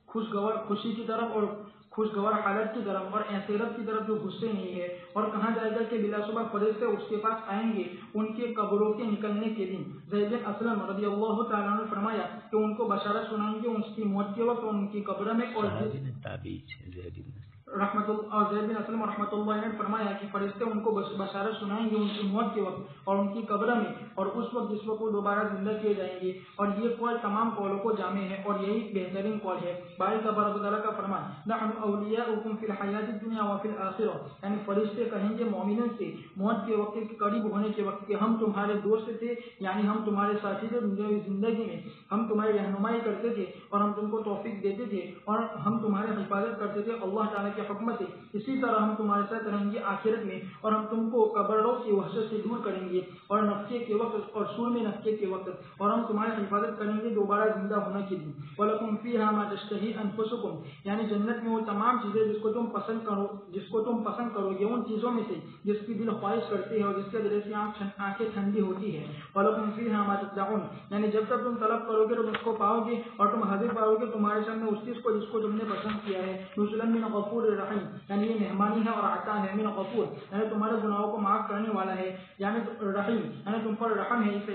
خوشی کی طرف اور خوشگوار حالت کی طرف اور ایسے رب کی طرف جو غصے نہیں ہے۔ اور کہا جائے گا کہ بلا صبح فرشتے اس کے پاس آئیں گے ان کے قبروں کے نکلنے کے دن۔ زید بن اسلم رضی اللہ تعالیٰ نے فرمایا کہ ان کو بشارت سنائیں گے اس کی موت کے وقت اور ان کی قبر میں، اور رحمت اللہ اور زید بن اسلم رحمۃ اللہ نے فرمایا کہ فرشتے ان کو بشارت سنائیں گے ان کی موت کے وقت اور ان کی قبر میں اور اس وقت جس وقت وہ دوبارہ زندہ کیے جائیں گے۔ اور یہ قول تمام قولوں کو جامع ہے اور یہی بہترین قول ہے۔ باری تبارک و تعالیٰ کا فرمان نحن اولیاؤکم فی الحیات الدنیا وفی الآخرہ، یعنی فرشتے کہیں گے مومنوں سے موت کے وقت کے قریب ہونے کے وقت کہ ہم تمہارے دوست تھے، یعنی ہم تمہارے ساتھی تھے زندگی میں، ہم تمہاری رہنمائی کرتے تھے اور ہم تم کو توفیق دیتے تھے اور ہم تمہاری حفاظت کرتے تھے اللہ تعالیٰ کے حکم سے۔ اسی طرح ہم تمہارے ساتھ رہیں گے آخرت میں اور ہم تم کو قبروں کی وحشت سے دور کریں گے اور نفخے کے وقت اور سور میں نفخے کے وقت، اور ہم تمہاری حفاظت کریں گے دوبارہ زندہ ہونے کے لیے۔ وَلَكُمْ فِيهَا مَا تَشْتَهِي أَنفُسُكُمْ، یعنی جنت میں وہ تمام چیزیں جس کو تم پسند کرو گے ان چیزوں میں سے جس کی دل خواہش کرتی ہے اور جس کے ذریعے سے آنکھیں ٹھنڈی ہوتی ہے۔ وَلَكُمْ فِيهَا مَا تَدَّعُونَ، یعنی جب تک تم طلب کرو گے تو اس کو پاؤ گے اور تم حاضر پاؤ گے تمہارے سامنے اس چیز کو جس کو تم نے پسند کیا ہے۔ نُزُلًا مِنْ غَفُورٍ رَحِيمٍ، یعنی یہ مہمانی ہے اور عطا ہے، من غفور یعنی تمہارے گناہوں کو معاف کرنے والا ہے، یعنی رحیم یعنی تم پر رحم ہے اس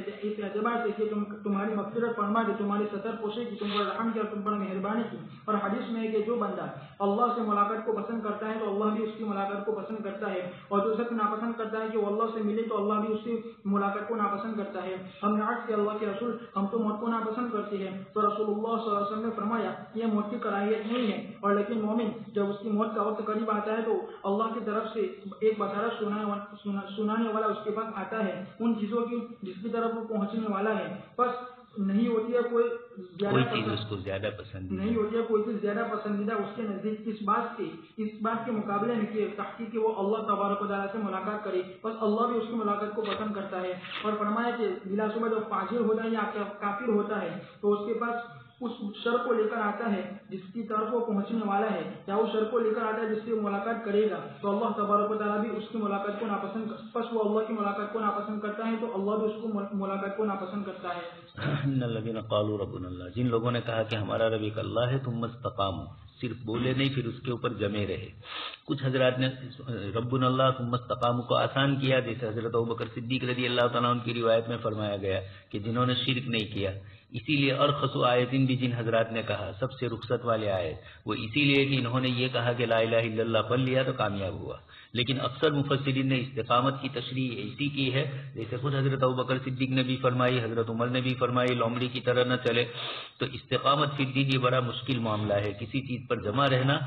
اعتبار سے کہ تمہاری مغفرت فرما دے، تمہاری ستر پوشی کی، تم پر رحم کیا، تم پر مہربانی کی۔ اور حدیث میں ہے کہ جو بندہ اللہ سے ملاقات کو پسند کرتا ہے تو اللہ بھی اس کی ملاقات کو پسند کرتا ہے، اور جو شخص ناپسند کرتا ہے کہ وہ اللہ سے ملے تو اللہ بھی اس کی ملاقات کو ناپسند کرتا ہے۔ ہم نے عرض کیا اللہ کے رسول ہم تو موت کو ناپسند کرتے ہیں، تو رسول اللہ صلی اللہ علیہ وسلم نے فرمایا یہ موت کی کراہیت نہیں ہے، اور لیکن مومن جب اس کی موت کا وقت قریب آتا ہے تو اللہ کی طرف سے ایک بشارت سنانے والا اس کے پاس آتا ہے ان چیزوں کی جس کی طرف وہ پہنچنے والا ہے، بس نہیں ہوتی ہے کوئی چیز اس کو زیادہ پسندیدہ، نہیں ہوتی ہے کوئی چیز زیادہ پسندیدہ اس کے نزدیک اس بات کے مقابلے میں کہ تحقیق کہ وہ اللہ تبارک و تعالیٰ سے ملاقات کرے، بس اللہ بھی اس کی ملاقات کو پسند کرتا ہے۔ اور فرمایا کہ بلا شبہ جب فاجر ہوتا ہے یا کافر ہوتا ہے تو اس کے پاس اس شر کو لے کر آتا ہے جس کی طرف وہ پہنچنے والا ہے، یا اس شر کو لے کر آتا ہے جس سے وہ ملاقات کرے گا، تو اللہ تبارک و تعالیٰ بھی اس کی ملاقات کو ناپسند بس وہ اللہ کی ملاقات کو ناپسند کرتا ہے تو اللہ بھی اس کو ملاقات کو ناپسند کرتا ہے۔ ان الذين قالوا ربنا اللہ، جن لوگوں نے کہا کہ ہمارا رب ایک اللہ ہے، ثم استقاموا، صرف بولے نہیں پھر اس کے اوپر جمے رہے. کچھ حضرات نے ربنا اللہ ثم استقاموا کو آسان کیا، جیسے حضرت ابوبکر صدیق رضی اللہ تعالیٰ عنہ کی روایت میں فرمایا گیا کہ جنہوں نے شرک نہیں کیا. اسی لیے ارخص آیتین بھی جن حضرات نے کہا سب سے رخصت والے آیت وہ اسی لیے کہ انہوں نے یہ کہا کہ لا الہ الا اللہ پڑھ لیا تو کامیاب ہوا. لیکن اکثر مفسرین نے استقامت کی تشریح ایسی کی ہے جیسے خود حضرت ابوبکر صدیق نے بھی فرمائی، حضرت عمر نے بھی فرمائی، لومڑی کی طرح نہ چلے. تو استقامت فی الدین یہ بڑا مشکل معاملہ ہے، کسی چیز پر جمع رہنا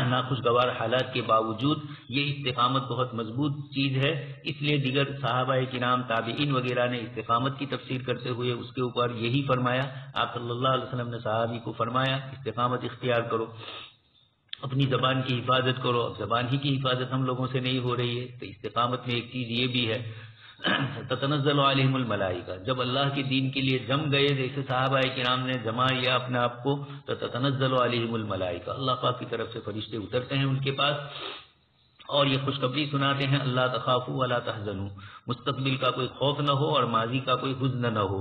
ناخوشگوار حالات کے باوجود، یہ استقامت بہت مضبوط چیز ہے. اس لیے دیگر صحابہ کرام تابعین وغیرہ نے استقامت کی تفسیر کرتے ہوئے اس کے اوپر یہی فرمایا. آپ صلی اللہ علیہ وسلم نے صحابی کو فرمایا استقامت اختیار کرو، اپنی زبان کی حفاظت کرو. اب زبان ہی کی حفاظت ہم لوگوں سے نہیں ہو رہی ہے، تو استقامت میں ایک چیز یہ بھی ہے تتنزل علیہم الملائکہ، جب اللہ کے دین کے لیے جم گئے جیسے صحابہ کرام نے جمع لیا اپنے آپ کو تو تتنزل علیہم الملائکہ، اللہ پاک کی طرف سے فرشتے اترتے ہیں ان کے پاس اور یہ خوشخبری سناتے ہیں اللہ تخافوا ولا تحزنوا، مستقبل کا کوئی خوف نہ ہو اور ماضی کا کوئی حزن نہ ہو.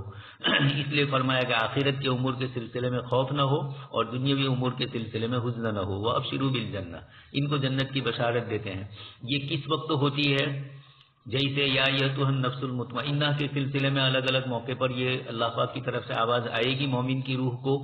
اس لیے فرمایا کہ آخرت کے امور کے سلسلے میں خوف نہ ہو اور دنیاوی امور کے سلسلے میں حزن نہ ہو. وابشروا بالجنہ، ان کو جنت کی بشارت دیتے ہیں. یہ کس وقت ہوتی ہے؟ جیسے یا ایتھا النفس المطمئنہ کے سلسلے میں الگ الگ موقع پر یہ اللہ پاک کی طرف سے آواز آئے گی مومن کی روح کو.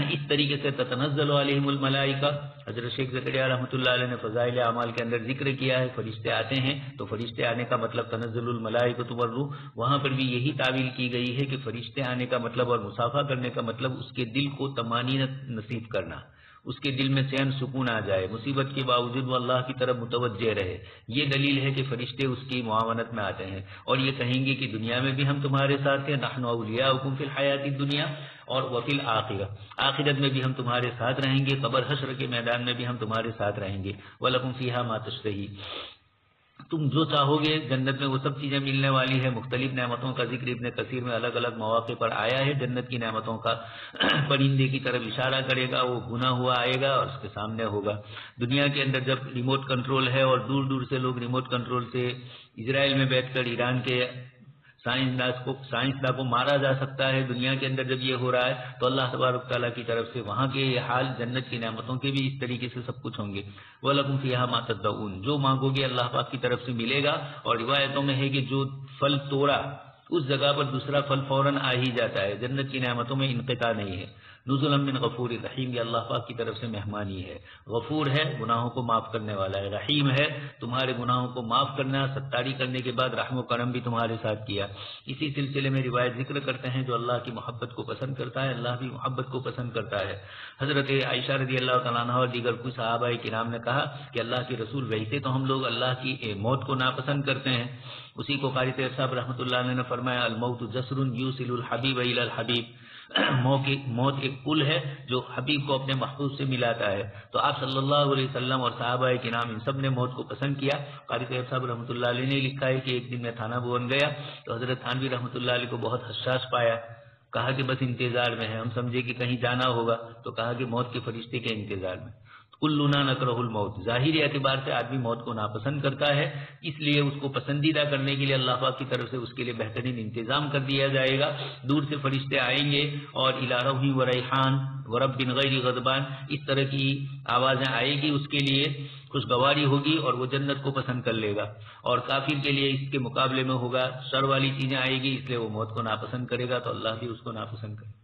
اس طریقے سے تتنزل علیہم الملائکہ، حضرت شیخ زکریا رحمۃ اللہ علیہ نے فضائل اعمال کے اندر ذکر کیا ہے فرشتے آتے ہیں، تو فرشتے آنے کا مطلب تنزل الملائکۃ والروح، وہاں پر بھی یہی تعویل کی گئی ہے کہ فرشتے آنے کا مطلب اور مصافحہ کرنے کا مطلب اس کے دل کو طمانینت نصیب کرنا، اس کے دل میں چین سکون آ جائے، مصیبت کے باوجود وہ اللہ کی طرف متوجہ رہے. یہ دلیل ہے کہ فرشتے اس کی معاونت میں آتے ہیں اور یہ کہیں گے کہ دنیا میں بھی ہم تمہارے ساتھ ہیں، نحن اولیاؤکم فی الحیات الدنیا اور وفی الآخرہ، آخرت میں بھی ہم تمہارے ساتھ رہیں گے، قبر حشر کے میدان میں بھی ہم تمہارے ساتھ رہیں گے. وَلَکُمْ فِیہا مَا تَشْتَہِی، تم جو چاہو گے جنت میں وہ سب چیزیں ملنے والی ہے. مختلف نعمتوں کا ذکر ابن کثیر میں الگ الگ مواقع پر آیا ہے. جنت کی نعمتوں کا پرندے کی طرف اشارہ کرے گا، وہ بنا ہوا آئے گا اور اس کے سامنے ہوگا. دنیا کے اندر جب ریموٹ کنٹرول ہے اور دور دور سے لوگ ریموٹ کنٹرول سے اسرائیل میں بیٹھ کر ایران کے سائنسداں کو مارا جا سکتا ہے، دنیا کے اندر جب یہ ہو رہا ہے تو اللہ تبارک تعالیٰ کی طرف سے وہاں کے یہ حال جنت کی نعمتوں کے بھی اس طریقے سے سب کچھ ہوں گے. وَلَکُمْ فِیہا مَا تَدَّعُونَ، جو مانگو گے اللہ پاک کی طرف سے ملے گا. اور روایتوں میں ہے کہ جو پھل توڑا اس جگہ پر دوسرا پھل فوراً آ ہی جاتا ہے. جنت کی نعمتوں میں انقطاع نہیں ہے. نزلا من غفور رحیم، یہ اللہ پاک کی طرف سے مہمانی ہے. غفور ہے، گناہوں کو معاف کرنے والا ہے. رحیم ہے، تمہارے گناہوں کو معاف کرنا، ستاری کرنے کے بعد رحم و کرم بھی تمہارے ساتھ کیا. اسی سلسلے میں روایت ذکر کرتے ہیں جو اللہ کی محبت کو پسند کرتا ہے اللہ بھی محبت کو پسند کرتا ہے. حضرت عائشہ رضی اللہ تعالیٰ عنہ اور دیگر کچھ صحابہ کرام نے کہا کہ اللہ کے رسول، ویسے تو ہم لوگ اللہ کی موت کو ناپسند کرتے ہیں. اسی کو قاری طیب صاحب رحمۃ اللہ علیہ نے فرمایا الموت جسر یوصل الحبیب الی الحبیب، موت ایک پل ہے جو حبیب کو اپنے محبوب سے ملاتا ہے. تو آپ صلی اللہ علیہ وسلم اور صحابہ کرام ان سب نے موت کو پسند کیا. قاری طیب صاحب رحمۃ اللہ علیہ نے لکھا ہے کہ ایک دن میں تھانہ بھون گیا تو حضرت تھانوی رحمۃ اللہ علیہ کو بہت حساس پایا. کہا کہ بس انتظار میں ہے، ہم سمجھے کہ کہیں جانا ہوگا، تو کہا کہ موت کے فرشتے کے انتظار میں. کلنا نکرہ الموت، ظاہری اعتبار سے آدمی موت کو ناپسند کرتا ہے، اس لیے اس کو پسندیدہ کرنے کے لیے اللہ پاک کی طرف سے اس کے لیے بہترین انتظام کر دیا جائے گا. دور سے فرشتے آئیں گے اور الی روح و ریحان و رب غیر غضبان، اس طرح کی آوازیں آئے گی، اس کے لیے خوشگواری ہوگی اور وہ جنت کو پسند کر لے گا. اور کافر کے لیے اس کے مقابلے میں ہوگا شر والی چیزیں آئے گی، اس لیے وہ موت کو ناپسند کرے گا تو اللہ بھی اس کو ناپسند کرے گا.